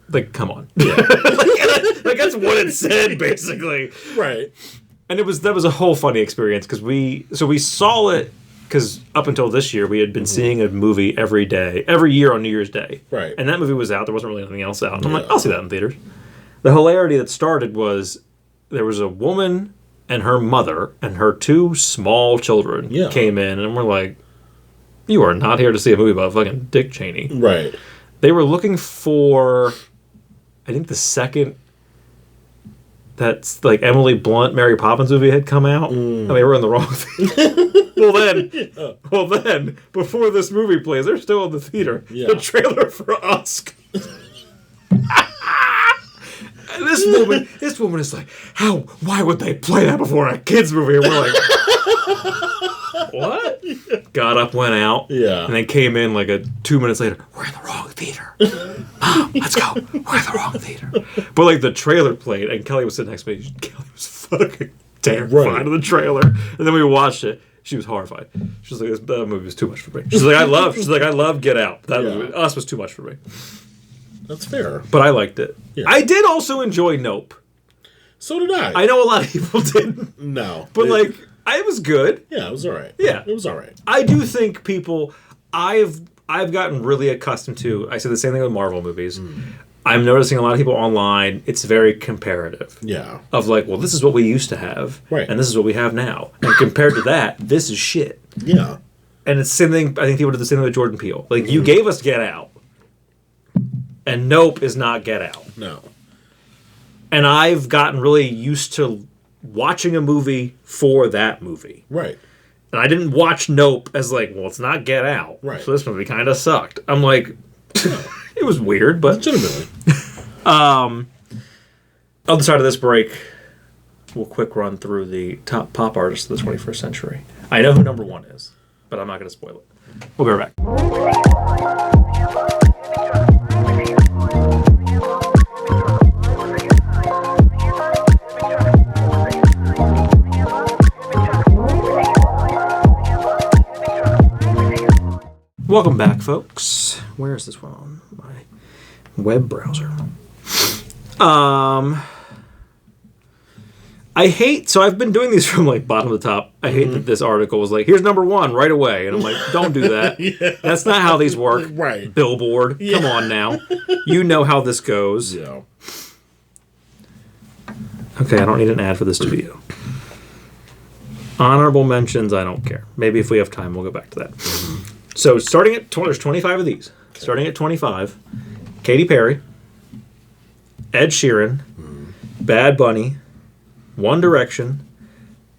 like, come on. Yeah. like that's what it said basically. Right. And that was a whole funny experience because we saw it because up until this year we had been seeing a movie every year on New Year's Day. Right. And that movie was out. There wasn't really anything else out. And I'm like, I'll see that in theaters. The hilarity that started was there was a woman and her mother and her two small children came in and we're like, you are not here to see a movie about fucking Dick Cheney. Right. They were looking for, I think the second that's like Emily Blunt, Mary Poppins movie had come out. And they were in the wrong theater. well then, before this movie plays, they're still in the theater. Yeah. The trailer for Us. And this woman is like, why would they play that before a kid's movie? And we're like, what? Got up, went out, and then came in like 2 minutes later, we're in the wrong theater. Mom, let's go. We're in the wrong theater. But like the trailer played, and Kelly was sitting next to me. Kelly was fucking terrified of the trailer. And then we watched it. She was horrified. She was like, that movie was too much for me. She's like, I love Get Out. That movie, Us was too much for me. That's fair. But I liked it. Yeah. I did also enjoy Nope. So did I. I know a lot of people didn't. No. But it was good. Yeah, it was all right. Yeah. It was all right. I do think people, I've gotten really accustomed to. I say the same thing with Marvel movies. I'm noticing a lot of people online. It's very comparative. Yeah. Of like, well, this is what we used to have, Right. and this is what we have now. And compared to that, this is shit. Yeah. And it's the same thing. I think people do the same thing with Jordan Peele. Like, you gave us Get Out, and Nope is not Get Out. No. And I've gotten really used to watching a movie for that movie. Right. And I didn't watch Nope as like, well, it's not Get Out. Right. So this movie kind of sucked. I'm like, it was weird, but... Legitimately. Other side of this break, we'll quick run through the top pop artists of the 21st century. I know who number one is, but I'm not going to spoil it. We'll be right back. Welcome back, folks. Where is this one on my web browser? I hate, so I've been doing these from like bottom to top. I hate that this article was like, here's number one right away. And I'm like, don't do that. Yeah. That's not how these work. Right. Billboard. Yeah. Come on now. You know how this goes. Yeah. Okay, I don't need an ad for the studio. Honorable mentions, I don't care. Maybe if we have time, we'll go back to that. So starting at, there's 25 of these. Okay. Starting at 25, Katy Perry, Ed Sheeran, Bad Bunny, One Direction,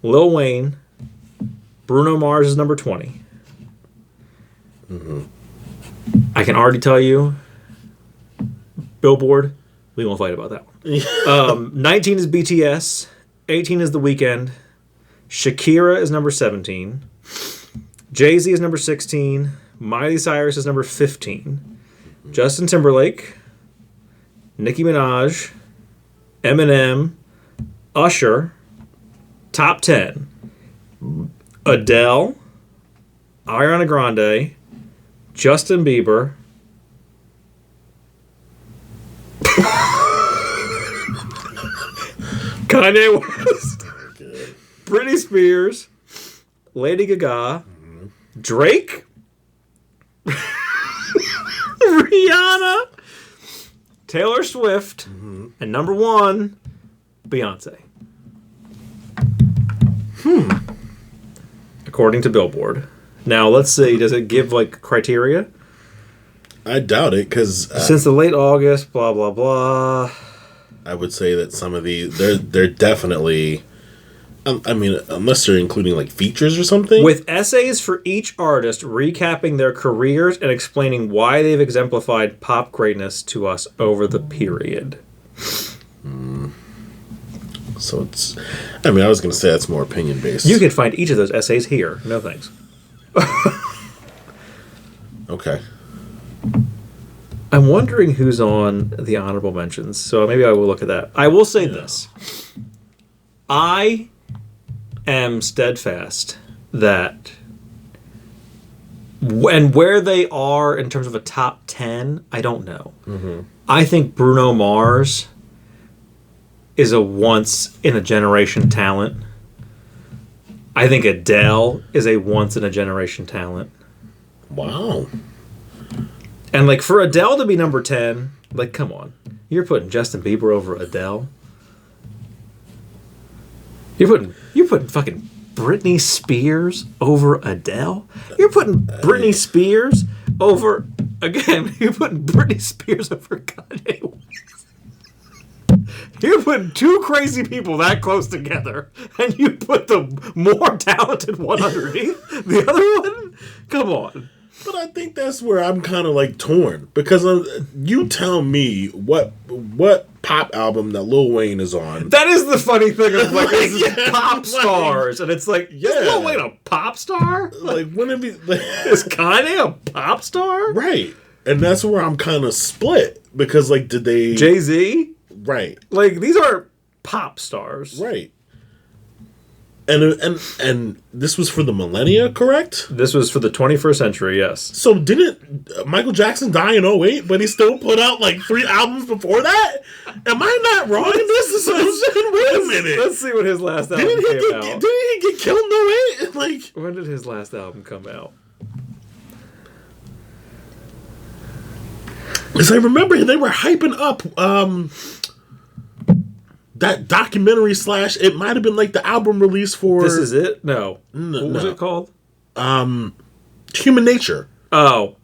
Lil Wayne, Bruno Mars is number 20. I can already tell you, Billboard, we won't fight about that one. 19 is BTS, 18 is The Weeknd, Shakira is number 17, Jay-Z is number 16, Miley Cyrus is number 15, Justin Timberlake, Nicki Minaj, Eminem, Usher, top 10, Adele, Ariana Grande, Justin Bieber, Kanye West, Britney Spears, Lady Gaga, Drake, Rihanna, Taylor Swift, and number one, Beyonce. According to Billboard. Now, let's see, does it give, like, criteria? I doubt it, because... Since the late August, blah, blah, blah. I would say that some of these, they're definitely... I mean, unless they're including, like, features or something. With essays for each artist recapping their careers and explaining why they've exemplified pop greatness to us over the period. So it's... I mean, I was going to say that's more opinion-based. You can find each of those essays here. No thanks. Okay. I'm wondering who's on the honorable mentions, so maybe I will look at that. I will say this. I am steadfast that and where they are in terms of a top 10, I don't know. I think Bruno Mars is a once-in-a-generation talent. I think Adele is a once-in-a-generation talent. Wow. And, like, for Adele to be number 10, like, come on. You're putting Justin Bieber over Adele? You're putting fucking Britney Spears over Adele? You're putting Britney Spears over... Again, you're putting Britney Spears over Kanye West. You're putting two crazy people that close together, and you put the more talented one underneath the other one? Come on. But I think that's where I'm kind of like torn, because you tell me what pop album that Lil Wayne is on. That is the funny thing of like, this is pop stars, and it's like, is Lil Wayne a pop star? Like, wouldn't it be? Is Kanye a pop star? Right, and that's where I'm kind of split, because like, did they Jay-Z? Right, like these are pop stars, right? And this was for the millennia, correct? This was for the 21st century, yes. So didn't Michael Jackson die in '08, but he still put out like 3 albums before that? Am I not wrong in this? Wait a minute. Let's see when his last album came out. Didn't he get killed in '08? Like, when did his last album come out? Because I remember they were hyping up that documentary / it might have been like the album release for... This Is It? No. What was it called? Human Nature. Oh.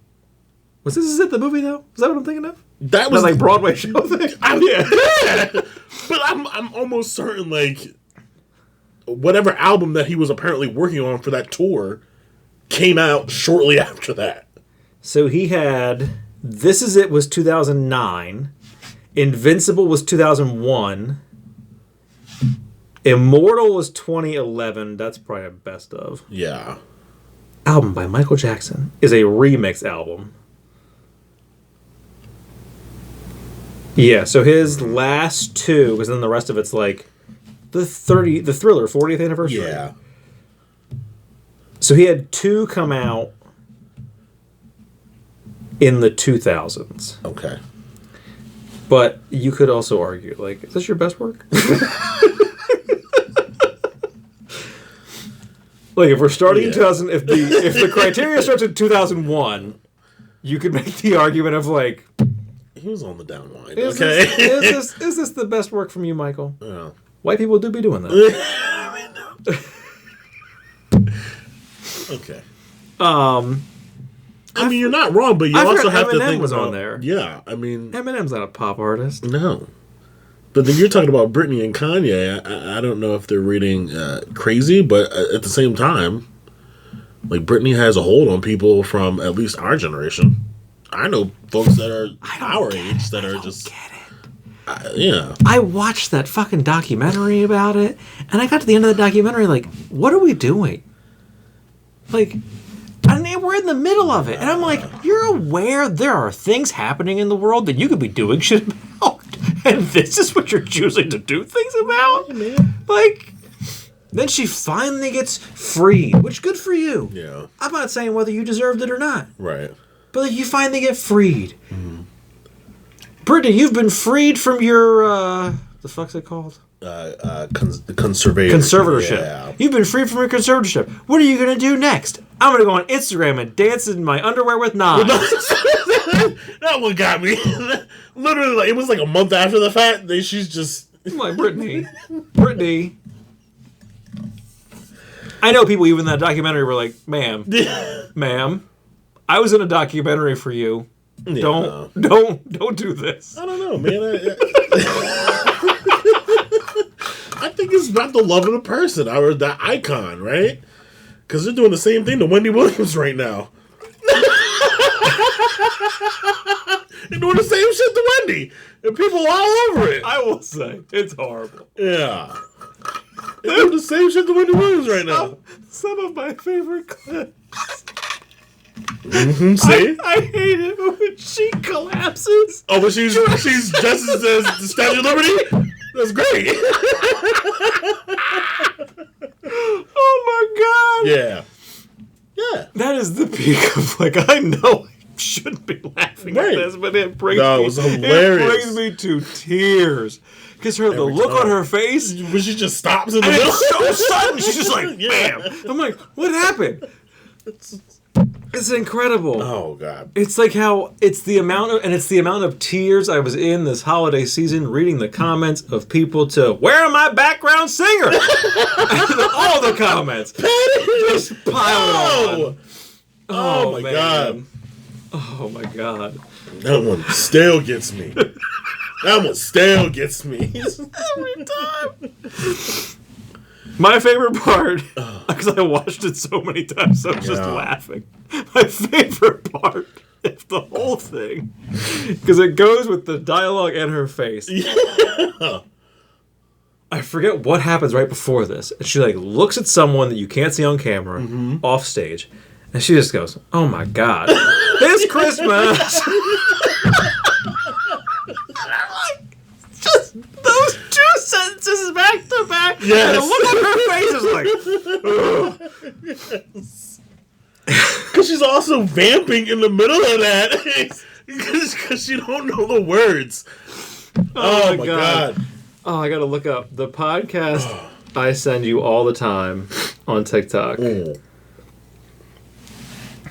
Was This Is It the movie, though? Is that what I'm thinking of? That was... like Broadway show thing? Yeah. But I'm almost certain, like, whatever album that he was apparently working on for that tour came out shortly after that. So he had... This Is It was 2009. Invincible was 2001. Immortal was 2011. That's probably a best of. Yeah. Album by Michael Jackson is a remix album. Yeah, so his last two, because then the rest of it's like the Thriller 40th anniversary. Yeah. So he had two come out in the 2000s. Okay. But you could also argue, like, is this your best work? Like, if we're starting in 2000, if the criteria starts in 2001, you could make the argument of, like, he was on the downwind. Is Okay. is this the best work from you, Michael? Yeah. White people do be doing that. Okay. I mean, you're not wrong, but you I also forgot have to Eminem think was about, on there. Yeah, I mean, Eminem's not a pop artist. no. But then you're talking about Britney and Kanye. I don't know if they're reading crazy, but at the same time, like, Britney has a hold on people from at least our generation. I know folks that are our age that are just... Get it. Yeah. I watched that fucking documentary about it, and I got to the end of the documentary like, what are we doing? Like, I mean, we're in the middle of it, and I'm like, you're aware there are things happening in the world that you could be doing shit about, and this is what you're choosing to do things about? Like, then she finally gets freed, which good for you. Yeah. I'm not saying whether you deserved it or not. Right. But like, you finally get freed. Mm-hmm. Brittany, you've been freed from your, the fuck's it called? Conservatorship. Yeah. You've been freed from your conservatorship. What are you going to do next? I'm going to go on Instagram and dance in my underwear with knives. That one got me. Literally, like, it was like a month after the fact. She's just... I'm like, Brittany. I know people even in that documentary were like, ma'am, I was in a documentary for you. Yeah. Don't do this. I don't know, man. I think it's about the love of the person or the icon, right? Because they're doing the same thing to Wendy Williams right now. They're doing the same shit to Wendy. And people are all over it. I will say, it's horrible. Yeah. They're doing the same shit to Wendy Williams right now. Some of my favorite clips. Mm-hmm, see? I hate it when she collapses. Oh, but she's dressed as the Statue of Liberty? That's great. Oh my god. Yeah. Yeah. That is the peak of, like, I know I shouldn't be laughing at this, but it brings it was hilarious. It brings me to tears. Because the look on her face. When she just stops in the and middle. it's so sudden. She's just like, bam. I'm like, what happened? It's incredible. Oh god! It's like how it's the amount of tears I was in this holiday season reading the comments of people to where am I background singer? All the comments just pile on. Oh my god! Oh my god! That one still gets me. Every time. My favorite part, because I watched it so many times, so I was just laughing. My favorite part of the whole thing, because it goes with the dialogue and her face. Yeah. I forget what happens right before this. And she, like, looks at someone that you can't see on camera, off stage, and she just goes, "Oh my god, it's Christmas!" Just those two sentences back to back. Yes. And the look on her face is like, because she's also vamping in the middle of that because she don't know the words. Oh my god. Oh, I gotta look up the podcast I send you all the time on TikTok.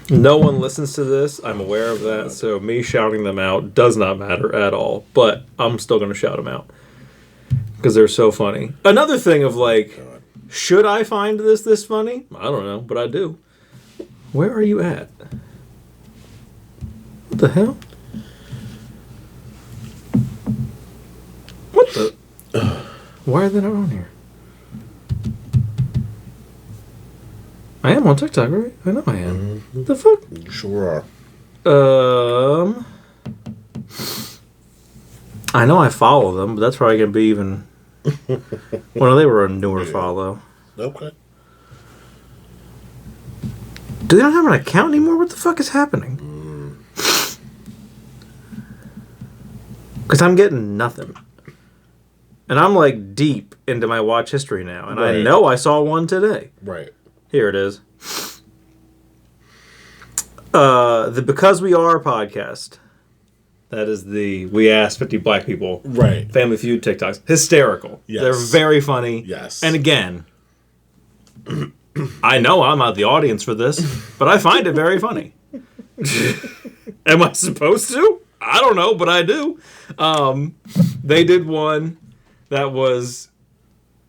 No one listens to this. I'm aware of that. So me shouting them out does not matter at all. But I'm still going to shout them out. Because they're so funny. Another thing of like, should I find this funny? I don't know, but I do. Where are you at? What the hell? What the? Why are they not on here? I am on TikTok, right? I know I am. Mm-hmm. The fuck? You sure are. I know I follow them, but that's probably gonna be even. Well, they were a newer follow. Okay. Do they not have an account anymore? What the fuck is happening? Because I'm getting nothing. And I'm like deep into my watch history now. And I know I saw one today. Right. Here it is. The Because We Are podcast. That is the We Asked 50 Black People. Right. Family Feud TikToks. Hysterical. Yes. They're very funny. Yes. And again, I know I'm not the audience for this, but I find it very funny. Am I supposed to? I don't know, but I do. They did one that was,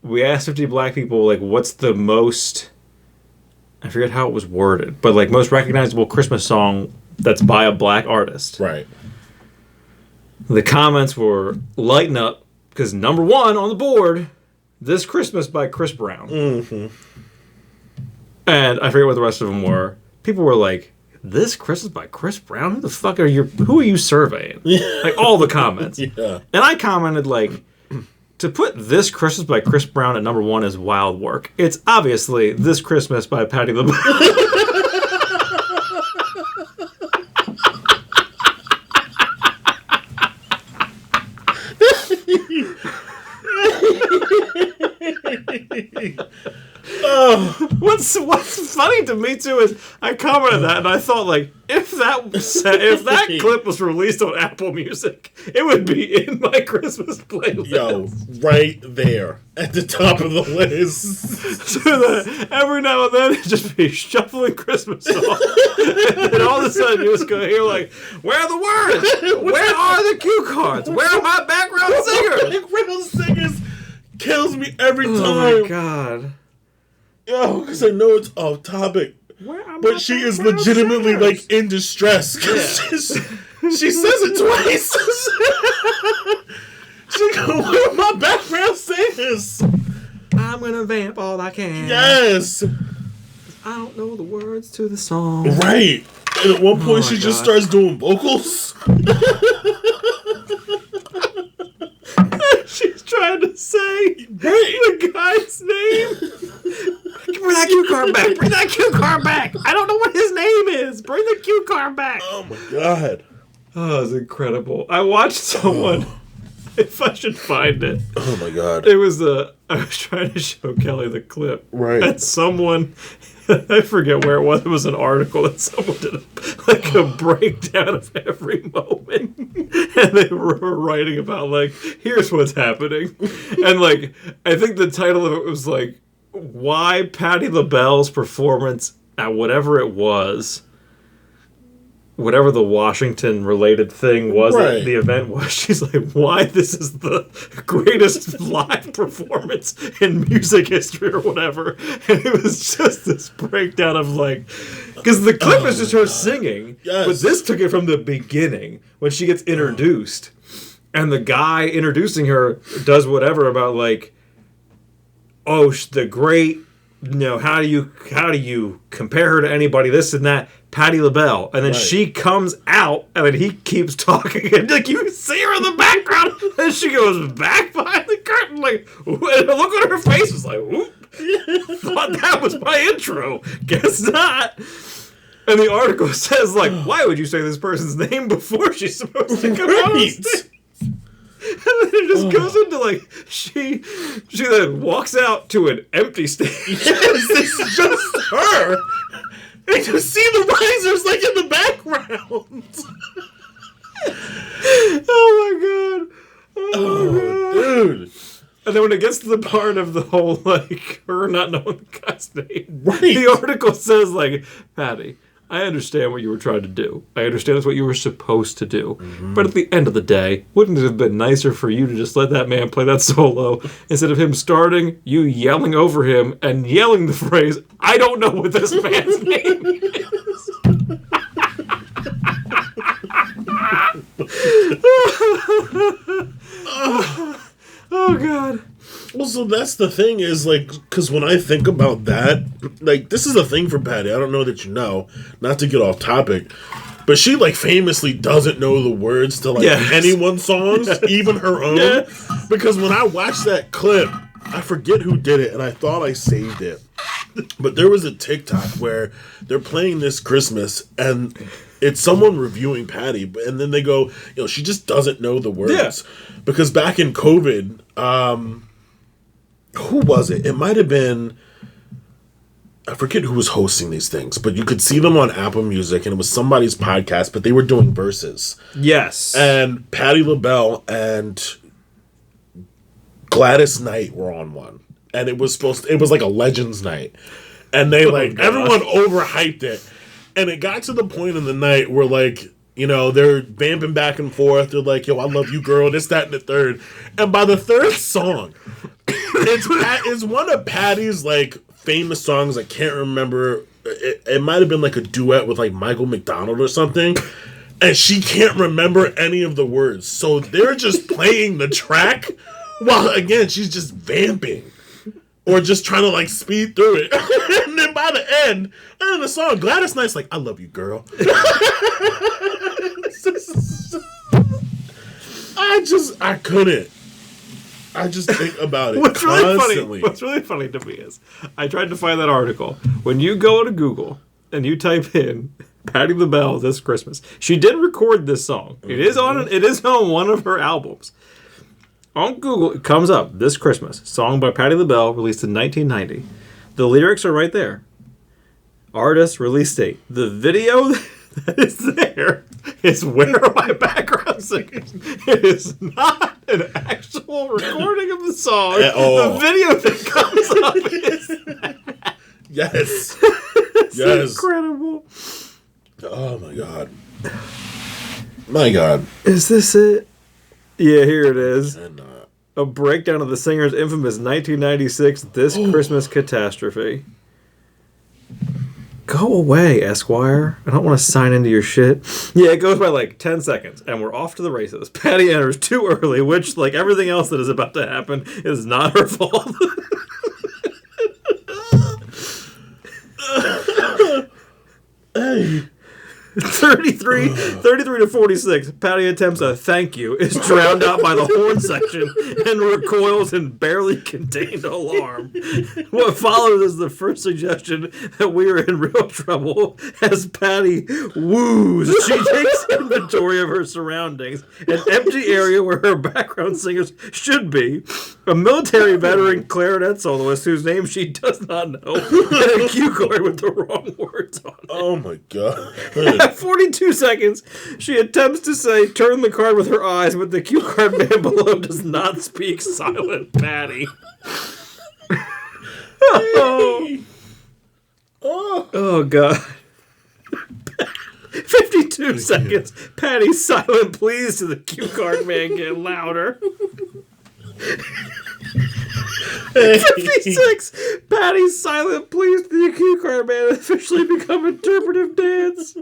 we asked 50 black people, like, what's the most, I forget how it was worded, but like most recognizable Christmas song that's by a black artist. Right. The comments were, lighten up, because number one on the board, This Christmas by Chris Brown. Mm-hmm. And I forget what the rest of them were. People were like, This Christmas by Chris Brown? Who are you surveying? Like all the comments. Yeah. And I commented like, to put This Christmas by Chris Brown at number one is wild work. It's obviously This Christmas by Patti LaBelle. What's funny to me too is I commented that and I thought like if that clip was released on Apple Music, it would be in my Christmas playlist. Yo, right there at the top of the list. So that every now and then it'd just be shuffling Christmas songs, and all of a sudden you just go hear like, where are the words? Where are the cue cards? Where are my background singers? Background singers kills me every time. Oh my god. Yo, because I know it's off topic, but she is legitimately singers? like in distress. She says it twice. She go, "Where are my background singers?" I'm gonna vamp all I can. Yes, I don't know the words to the song. right. And at one point, she just God. starts doing vocals. She's trying to say the guy's name. Bring that cue card back. Bring that cue card back. I don't know what his name is. Bring the cue card back. Oh my god. Oh, it's incredible. I watched someone, if I should find it. Oh my god. It was I was trying to show Kelly the clip. Right. And someone, I forget where it was. It was an article and someone did a breakdown of every moment. And they were writing about like, here's what's happening. And like, I think the title of it was like, why Patti LaBelle's performance at whatever it was, whatever the Washington related thing was that the event was, she's like, why this is the greatest live performance in music history or whatever. And it was just this breakdown of like, because the clip is just her singing, but this took it from the beginning when she gets introduced and the guy introducing her does whatever about like, oh, the great, how do you compare her to anybody, this and that, Patti LaBelle. And then she comes out, and then he keeps talking, and like you see her in the background, and she goes back behind the curtain, like, and the look on her face was like, whoop. Thought that was my intro. Guess not. And the article says, like, why would you say this person's name before she's supposed to come out on stage? And then it just goes into like she then walks out to an empty stage. Yes, it's just her. And you see the risers like in the background. Oh my god. Oh my god. Dude. And then when it gets to the part of the whole like her not knowing the guy's name, Right. the article says like, Patty, I understand what you were trying to do. I understand that's what you were supposed to do. But at the end of the day, wouldn't it have been nicer for you to just let that man play that solo instead of him starting, you yelling over him, and yelling the phrase, I don't know what this man's name is. Oh, God. Well, so that's the thing is, like, because when I think about that, like, this is a thing for Patty. I don't know that you know, not to get off topic, but she, like, famously doesn't know the words to, like, anyone's songs, even her own. Yes. Because when I watched that clip, I forget who did it, and I thought I saved it. But there was a TikTok where they're playing this Christmas, and it's someone reviewing Patty, and then they go, she just doesn't know the words. Yeah. Because back in COVID, who was it? It might have been, I forget who was hosting these things, but you could see them on Apple Music, and it was somebody's podcast, but they were doing verses. Yes. And Patti LaBelle and Gladys Knight were on one. And it was like a Legends night. And they, everyone overhyped it. And it got to the point in the night where, like, they're vamping back and forth. They're like, yo, I love you, girl, this, that, and the third. And by the third song, it's one of Patty's, like, famous songs. I can't remember. It might have been, like, a duet with, like, Michael McDonald or something. And she can't remember any of the words. So they're just playing the track while, again, she's just vamping. Or just trying to, like, speed through it. And then by the end of the song, Gladys Knight's like, I love you, girl. I couldn't. I just think about it constantly. What's really funny to me is, I tried to find that article. When you go to Google and you type in Patti LaBelle This Christmas, she did record this song. It is on one of her albums. On Google, it comes up, This Christmas, song by Patti LaBelle, released in 1990. The lyrics are right there. Artist, release date. The video that is there is Where Are My Background Singers? It is not an actual recording of the song. At all. The video that comes up is that. Yes. It's incredible. Oh, my God. My God. Is this it? Yeah, here it is. A breakdown of the singer's infamous 1996 This Christmas catastrophe. Go away, Esquire. I don't want to sign into your shit. Yeah, it goes by like 10 seconds, and we're off to the races. Patty enters too early, which, like everything else that is about to happen, is not her fault. Hey. 33 to 46, Patty attempts a thank you, is drowned out by the horn section, and recoils in barely contained alarm. What follows is the first suggestion that we are in real trouble as Patty woos. She takes inventory of her surroundings, an empty area where her background singers should be, a military veteran clarinet soloist whose name she does not know, and a cue card with the wrong words on it. Oh my God. At 42 seconds, she attempts to say, turn the card with her eyes, but the cue card man below does not speak silent Patty. Oh, God. 52 seconds, Patty's silent pleas to the cue card man get louder. 56, Patty's silent pleas to the cue card man officially become interpretive dance.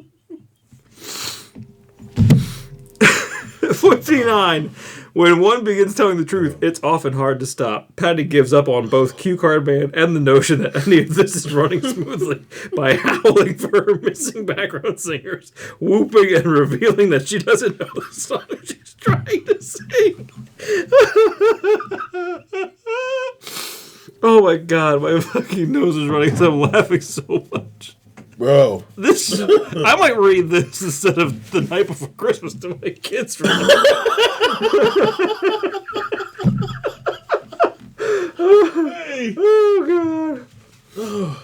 59, when one begins telling the truth, it's often hard to stop. Patty gives up on both cue card man and the notion that any of this is running smoothly by howling for her missing background singers, whooping and revealing that she doesn't know the song she's trying to sing. Oh my God, my fucking nose is running because I'm laughing so much. Bro. I might read this instead of The Night Before Christmas to my kids. Hey. Oh, God.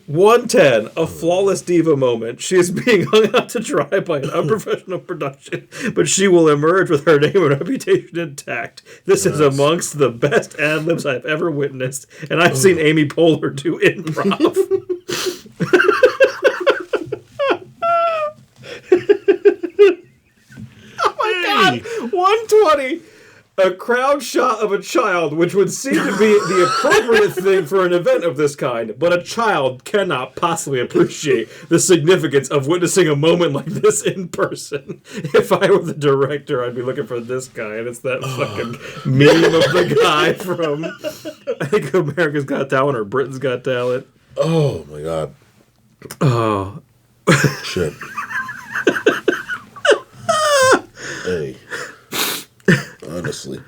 110, a flawless diva moment. She is being hung out to dry by an unprofessional production, but she will emerge with her name and reputation intact. This is amongst the best ad-libs I've ever witnessed, and I've seen Amy Poehler do improv. Hey! 120. A crowd shot of a child, which would seem to be the appropriate thing for an event of this kind, but a child cannot possibly appreciate the significance of witnessing a moment like this in person. If I were the director, I'd be looking for this guy, and it's that fucking meme of the guy from, I think, America's Got Talent or Britain's Got Talent. Oh my god. Oh. Shit. Hey. Honestly.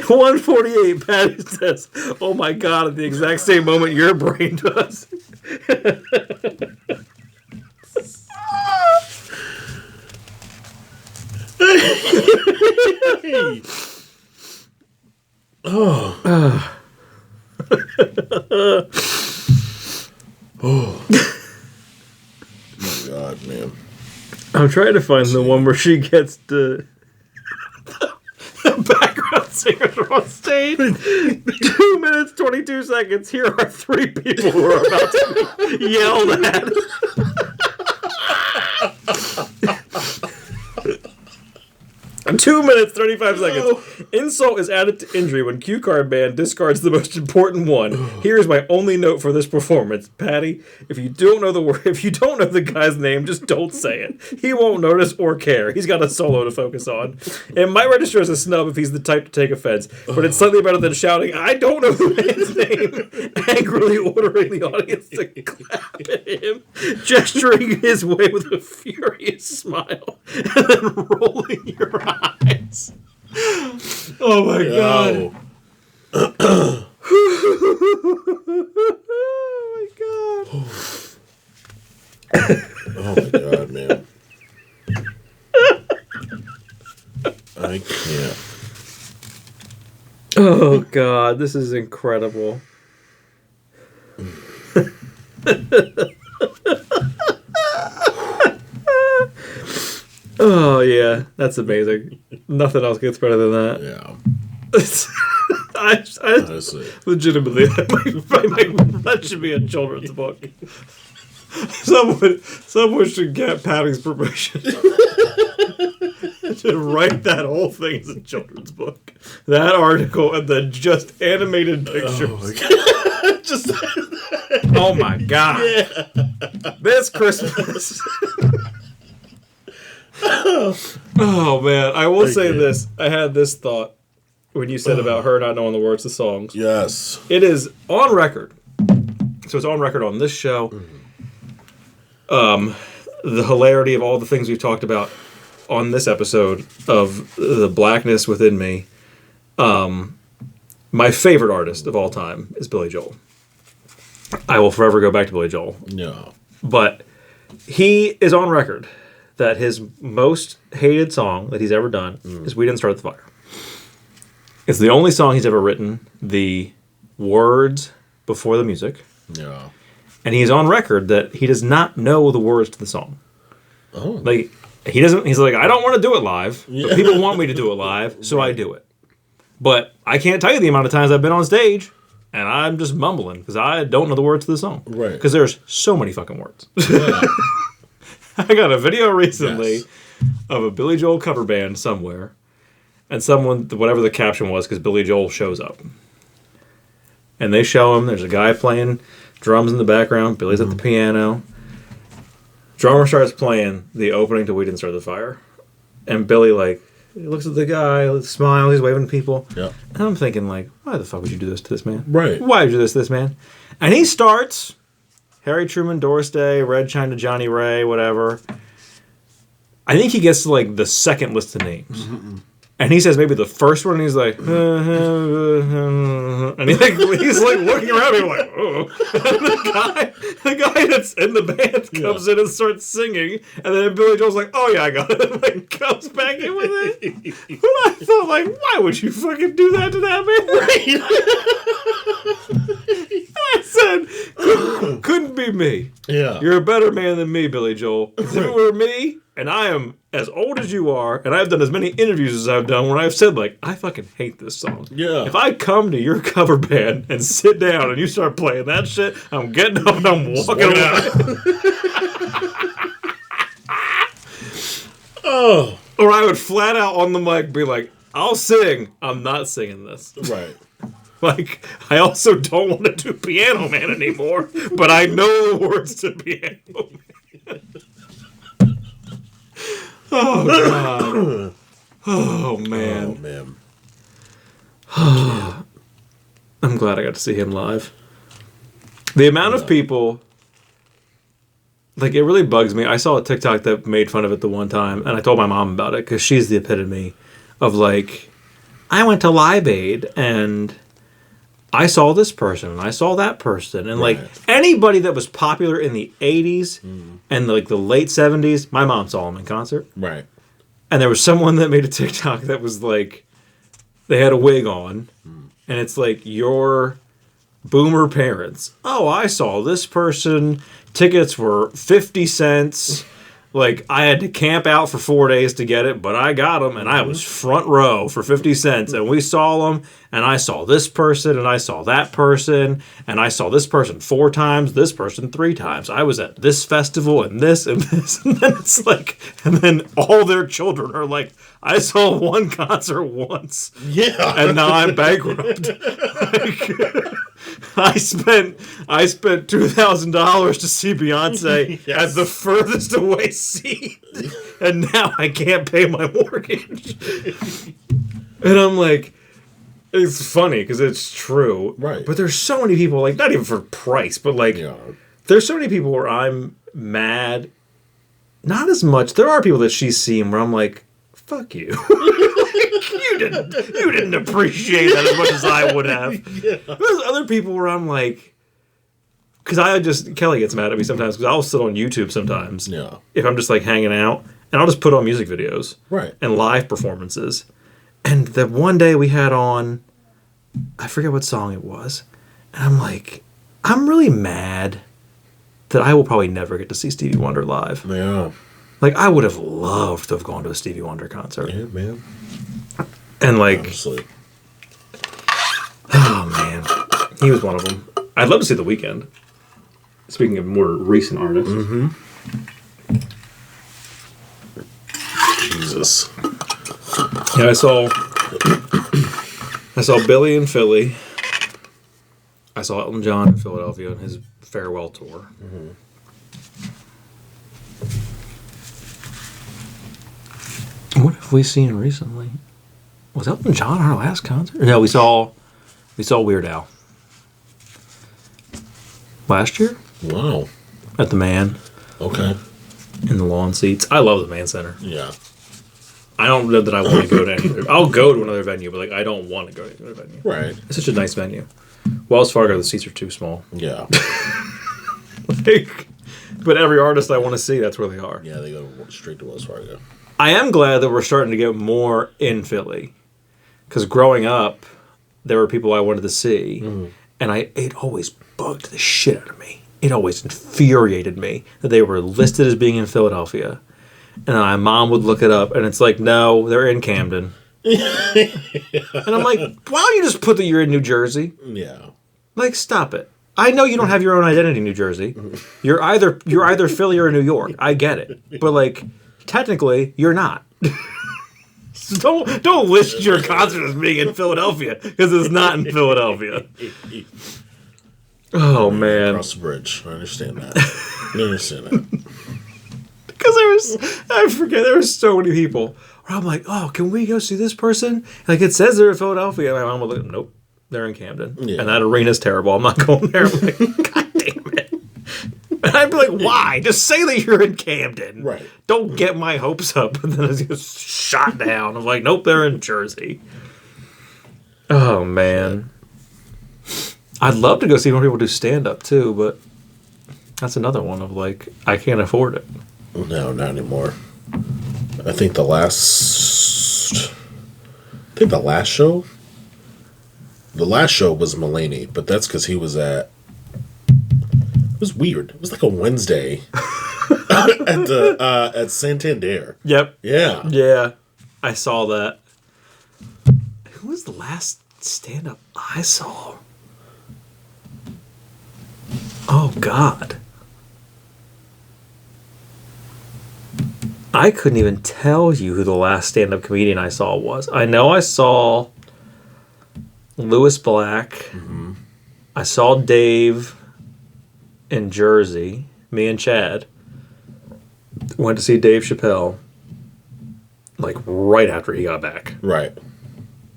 148, Patty says, oh my god, at the exact same moment your brain does. Hey. Oh. Oh. My god, man. I'm trying to find the one where she gets the background singers are on stage. 2 minutes, 22 seconds. Here are 3 people who are about to be yelled at. 2 minutes, 35 seconds. Insult is added to injury when cue card man discards the most important one. Here's my only note for this performance. Patty, if you don't know the guy's name, just don't say it. He won't notice or care. He's got a solo to focus on. It might register as a snub if he's the type to take offense, but it's slightly better than shouting, I don't know the man's name, angrily ordering the audience to clap at him, gesturing his way with a furious smile, and then rolling your eyes. Oh my god. Oh my god. Oh my god, man. I can't. Oh god, this is incredible. Oh yeah, that's amazing. Nothing else gets better than that. Yeah. I Honestly. legitimately, that should be a children's book. Someone should get Patty's permission to write that whole thing as a children's book. That article and then just animated pictures. Oh my god! Yeah. This Christmas. Oh man, I will say this. I had this thought when you said about her not knowing the words to songs. Yes. It is on record. So it's on record on this show. The hilarity of all the things we've talked about on this episode of the blackness within me. My favorite artist of all time is Billy Joel. I will forever go back to Billy Joel. No. But he is on record that his most hated song that he's ever done is We Didn't Start the Fire. It's the only song he's ever written the words before the music. Yeah. And he's on record that he does not know the words to the song. Oh. Like, he doesn't, he's like, I don't want to do it live, but people want me to do it live, so I do it. But I can't tell you the amount of times I've been on stage and I'm just mumbling because I don't know the words to the song. Right. Because there's so many fucking words. Yeah. I got a video recently of a Billy Joel cover band somewhere, and someone, whatever the caption was, because Billy Joel shows up. And they show him, there's a guy playing drums in the background, Billy's at the piano. Drummer starts playing the opening to We Didn't Start the Fire. And Billy, like, he looks at the guy, smiles, he's waving to people. Yeah. And I'm thinking, like, why the fuck would you do this to this man? Right. Why would you do this to this man? And he starts... Harry Truman, Doris Day, Red China, Johnny Ray, whatever. I think he gets to like the second list of names. Mm-hmm. And he says maybe the first one, and he's like, and he's like looking around, and like, oh. And the guy that's in the band comes in and starts singing, and then Billy Joel's like, oh yeah, I got it, and like comes back in with it. But I thought, like, why would you fucking do that to that man? I said, couldn't be me. Yeah. You're a better man than me, Billy Joel. If it were me, and I am as old as you are, and I've done as many interviews as I've done where I've said, like, I fucking hate this song. Yeah. If I come to your cover band and sit down and you start playing that shit, I'm getting up and I'm walking away. Oh. Or I would flat out on the mic be like, I'll sing. I'm not singing this. Right. Like, I also don't want to do Piano Man anymore, but I know the words to Piano Man. Oh, God. Oh, man. Oh, man. I'm glad I got to see him live. The amount of people, like, it really bugs me. I saw a TikTok that made fun of it the one time, and I told my mom about it, because she's the epitome of, like, I went to Live Aid, and I saw this person, and I saw that person. And, like, anybody that was popular in the 80s and, like, the late 70s, my mom saw him in concert. Right. And there was someone that made a TikTok that was, like, they had a wig on, and it's, like, your boomer parents. Oh, I saw this person. Tickets were 50 cents. Like, I had to camp out for 4 days to get it, but I got them, and I was front row for 50 cents. And we saw them, and I saw this person, and I saw that person, and I saw this person 4 times, this person 3 times. I was at this festival, and this, and this. And then it's like, and then all their children are like, I saw one concert once. Yeah. And now I'm bankrupt. Like, I spent $2,000 to see Beyonce at the furthest away seat, and now I can't pay my mortgage. And I'm like, it's funny because it's true, right? But there's so many people, like, not even for price, but like, there's so many people where I'm mad. Not as much. There are people that she's seen where I'm like, fuck you. You didn't appreciate that as much as I would have. Yeah. There's other people where I'm like, because Kelly gets mad at me sometimes because I'll sit on YouTube sometimes. Yeah. If I'm just like hanging out, and I'll just put on music videos. Right. And live performances. And the one day we had on, I forget what song it was, and I'm like, I'm really mad that I will probably never get to see Stevie Wonder live. Yeah. Like, I would have loved to have gone to a Stevie Wonder concert. Yeah, man. And, like... Honestly. Oh, man. He was one of them. I'd love to see The Weeknd. Speaking of more recent artists. Mm-hmm. Jesus. Yeah, I saw Billy in Philly. I saw Elton John in Philadelphia on his farewell tour. Mm-hmm. What have we seen recently? Was Elton John our last concert? No, we saw Weird Al last year. Wow. At the Man. Okay. In the lawn seats. I love the Man Center. Yeah. I don't know that I want to go to any other. I'll go to another venue, but like I don't want to go to another venue. Right. It's such a nice venue. Wells Fargo, the seats are too small. Yeah. Like, but every artist I want to see, that's where they are. Yeah, they go straight to Wells Fargo. I am glad that we're starting to get more in Philly. Because growing up, there were people I wanted to see, and it always bugged the shit out of me. It always infuriated me that they were listed as being in Philadelphia. And then my mom would look it up, and it's like, no, they're in Camden. And I'm like, why don't you just put that you're in New Jersey? Yeah. Like, stop it. I know you don't have your own identity in New Jersey. You're either Philly or New York. I get it. But, like, technically, you're not. So don't list your concert as being in Philadelphia, because it's not in Philadelphia. Oh, man. Across the bridge. I understand that. Because there were so many people where I'm like, oh, can we go see this person? Like, it says they're in Philadelphia. And my mom would look, nope, they're in Camden. Yeah. And that arena's terrible. I'm not going there. I'm like, God damn it. And I'd be like, why? Just say that you're in Camden. Right. Don't get my hopes up. And then it's just shot down. I'm like, nope, they're in Jersey. Oh, man. I'd love to go see more people do stand-up, too, but that's another one of, like, I can't afford it. No, not anymore. I think the last show was Mulaney, but that's because he was it was weird. It was like a Wednesday at Santander. Yep. Yeah. Yeah. I saw that. Who was the last stand-up I saw? Oh, God. I couldn't even tell you who the last stand-up comedian I saw was. I know I saw Lewis Black. Mm-hmm. I saw Dave in Jersey. Me and Chad went to see Dave Chappelle, like, right after he got back. Right.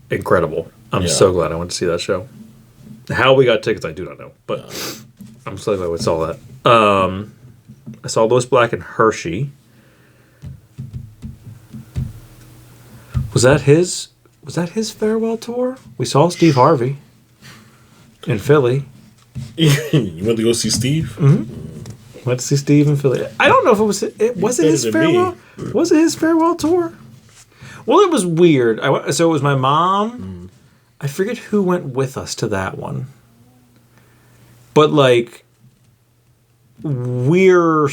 Incredible. I'm so glad I went to see that show. How we got tickets, I do not know. But I'm so glad we saw that. I saw Lewis Black and Hershey. Was that his farewell tour? We saw Steve Harvey in Philly. You went to go see Steve? Mm-hmm. Went to see Steve in Philly. I don't know if was it his farewell? Was it his farewell tour? Well, it was weird. So it was my mom. I forget who went with us to that one. But, like, we were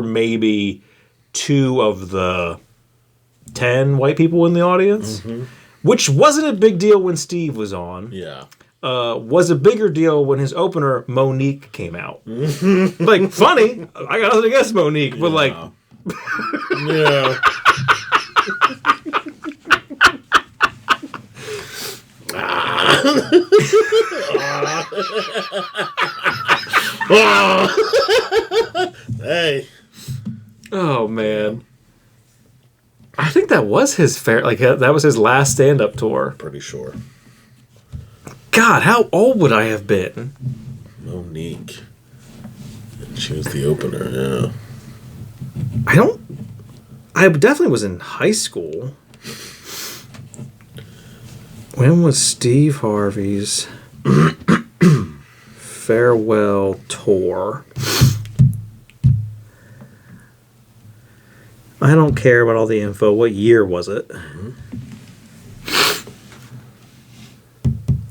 maybe 2 of the 10 white people in the audience, which wasn't a big deal when Steve was on. Yeah. Was a bigger deal when his opener, Monique, came out. Like, funny. I got nothing against Monique, but, like... Yeah. Hey. Oh, man. I think that was his that was his last stand-up tour. Pretty sure. God, how old would I have been? Monique. She was the opener, yeah. I definitely was in high school. When was Steve Harvey's farewell tour? I don't care about all the info. What year was it?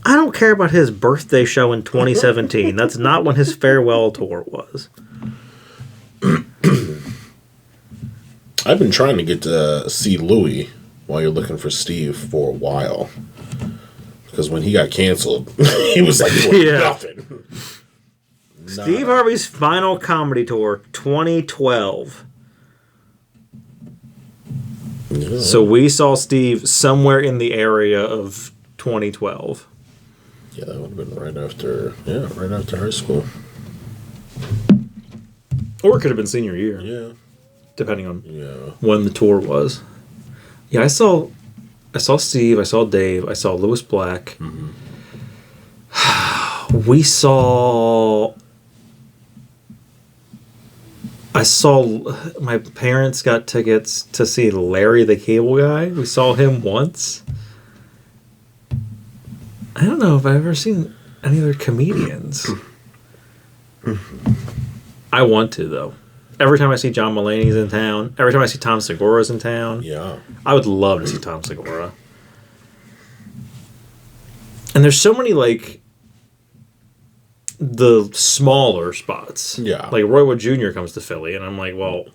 I don't care about his birthday show in 2017. That's not when his farewell tour was. I've been trying to get to see Louis while you're looking for Steve for a while. Because when he got canceled, he was like, nothing. Steve Harvey's final comedy tour, 2012. Yeah. So we saw Steve somewhere in the area of 2012. Yeah, that would have been right after high school. Or it could have been senior year. Yeah. Depending on when the tour was. Yeah, I saw Steve, I saw Dave, I saw Lewis Black. Mm-hmm. I saw my parents got tickets to see Larry the Cable Guy. We saw him once. I don't know if I've ever seen any other comedians. I want to, though. Every time I see John Mulaney's in town, every time I see Tom Segura's in town, I would love to see Tom Segura. And there's so many, like, the smaller spots. Yeah. Like, Roy Wood Jr. comes to Philly, and I'm like, well,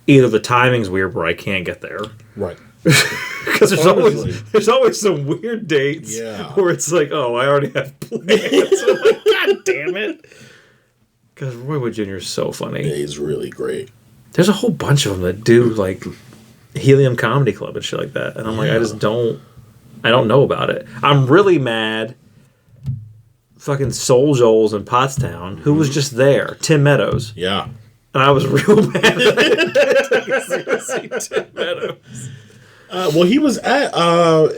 either the timing's weird where I can't get there. Right. Because there's always some weird dates where it's like, oh, I already have plans. I'm like, God damn it. Because Roy Wood Jr. is so funny. Yeah, he's really great. There's a whole bunch of them that do, like, Helium Comedy Club and shit like that. And I'm like, I don't know about it. I'm really mad. Fucking Soul Joel's in Pottstown, who was just there. Tim Meadows. Yeah. And I was real mad that I didn't get to see Tim Meadows. Well, he was at,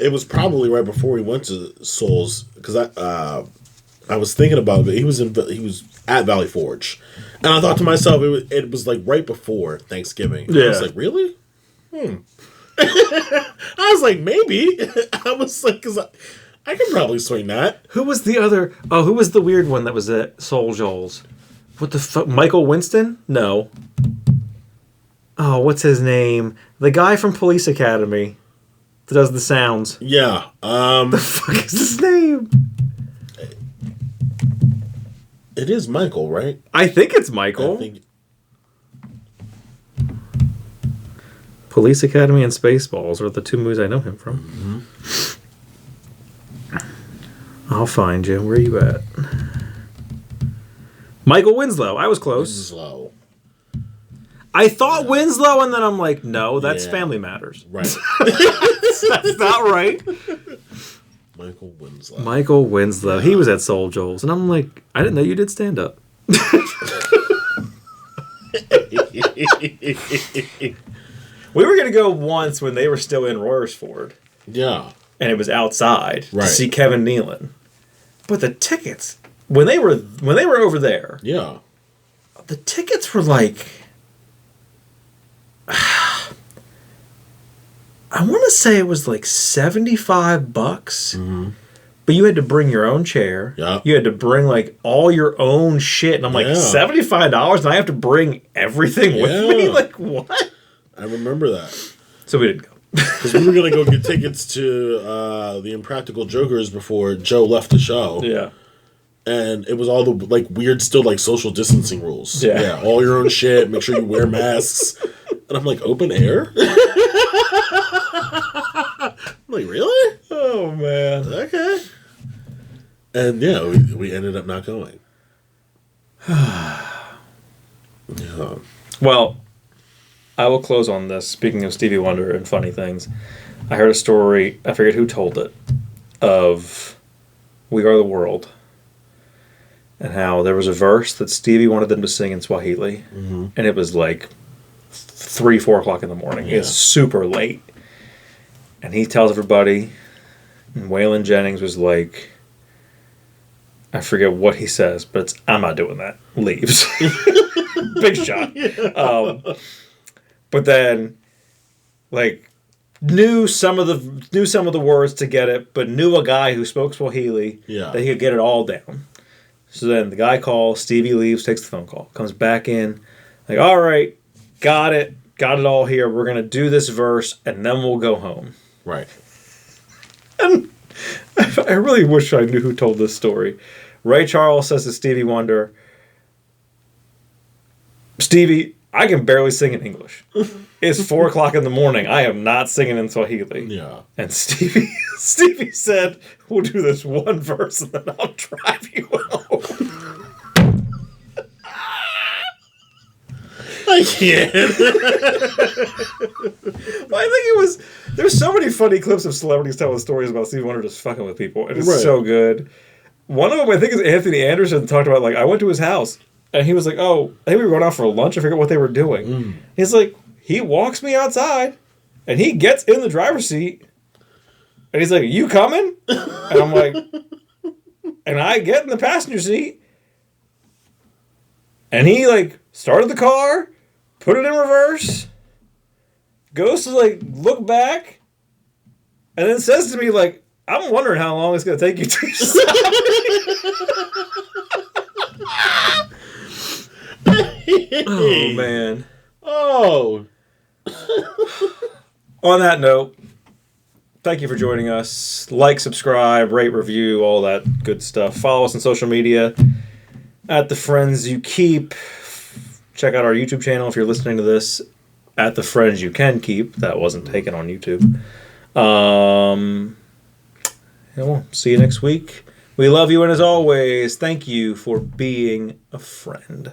it was probably right before he went to Soul's, because I was thinking about it. He was at Valley Forge. And I thought to myself, it was like right before Thanksgiving. Yeah. I was like, really? I was like, maybe. I was like, because I could probably swing that. Who was the weird one that was at Soul Joel's? What the fuck? Michael Winston? No. Oh, what's his name? The guy from Police Academy that does the sounds. Yeah. The fuck is his name? It is Michael, right? I think it's Michael. Police Academy and Spaceballs are the 2 movies I know him from. Mm-hmm. I'll find you. Where are you at? Michael Winslow. I was close. Winslow. I thought Winslow, and then I'm like, no, that's Yeah. Family Matters. Right. That's not right. Michael Winslow. Michael Winslow. He was at Soul Joel's, and I'm like, I didn't know you did stand up. We were gonna go once when they were still in Royersford, Yeah. and it was outside Right. to see Kevin Nealon. But the tickets when they were over there, Yeah. the tickets were like, I want to say it was like $75, but you had to bring your own chair. Yeah. You had to bring like all your own shit, and I'm like, Yeah. $75, and I have to bring everything with me. Yeah. Like what? I remember that. So we didn't go. Because we were going to go get tickets to the Impractical Jokers before Joe left the show. Yeah. And it was all the like weird, still like social distancing rules. Yeah. All your own shit. Make sure you wear masks. And I'm like, open air? I'm like, really? Oh man. Okay. And yeah, we ended up not going. Yeah. Well, I will close on this. Speaking of Stevie Wonder and funny things, I heard a story, I forget who told it, of We Are the World, and how there was a verse that Stevie wanted them to sing in Swahili, and it was like 3, 4 o'clock in the morning. Yeah. It's super late. And he tells everybody, and Waylon Jennings was like, I forget what he says, but it's, I'm not doing that. Leaves. Big shot. But then, like, knew some of the words to get it, but knew a guy who spoke Swahili that he could get it all down. So then the guy calls, Stevie leaves, takes the phone call, comes back in, like, all right, got it all here. We're gonna do this verse, and then we'll go home. Right. And I really wish I knew who told this story. Ray Charles says to Stevie Wonder, Stevie, I can barely sing in English. It's 4 o'clock in the morning. I am not singing in Swahili. Yeah. And Stevie said, we'll do this one verse and then I'll drive you home. I can't. Well, I think it was, there's so many funny clips of celebrities telling stories about Stevie Wonder just fucking with people. And it's so good. One of them, I think, is Anthony Anderson talked about, like, I went to his house. And he was like, oh, I think we were going out for lunch. I forget what they were doing. He's like, he walks me outside, and he gets in the driver's seat, and he's like, you coming? And I'm like, and I get in the passenger seat, and he, like, started the car, put it in reverse, goes to, like, look back, and then says to me, like, I'm wondering how long it's going to take you to stop. Oh, man. Oh. On that note, thank you for joining us. Like, subscribe, rate, review, all that good stuff. Follow us on social media at The Friends You Keep. Check out our YouTube channel if you're listening to this at The Friends You Can Keep. That wasn't taken on YouTube. And we'll see you next week. We love you, and as always, thank you for being a friend.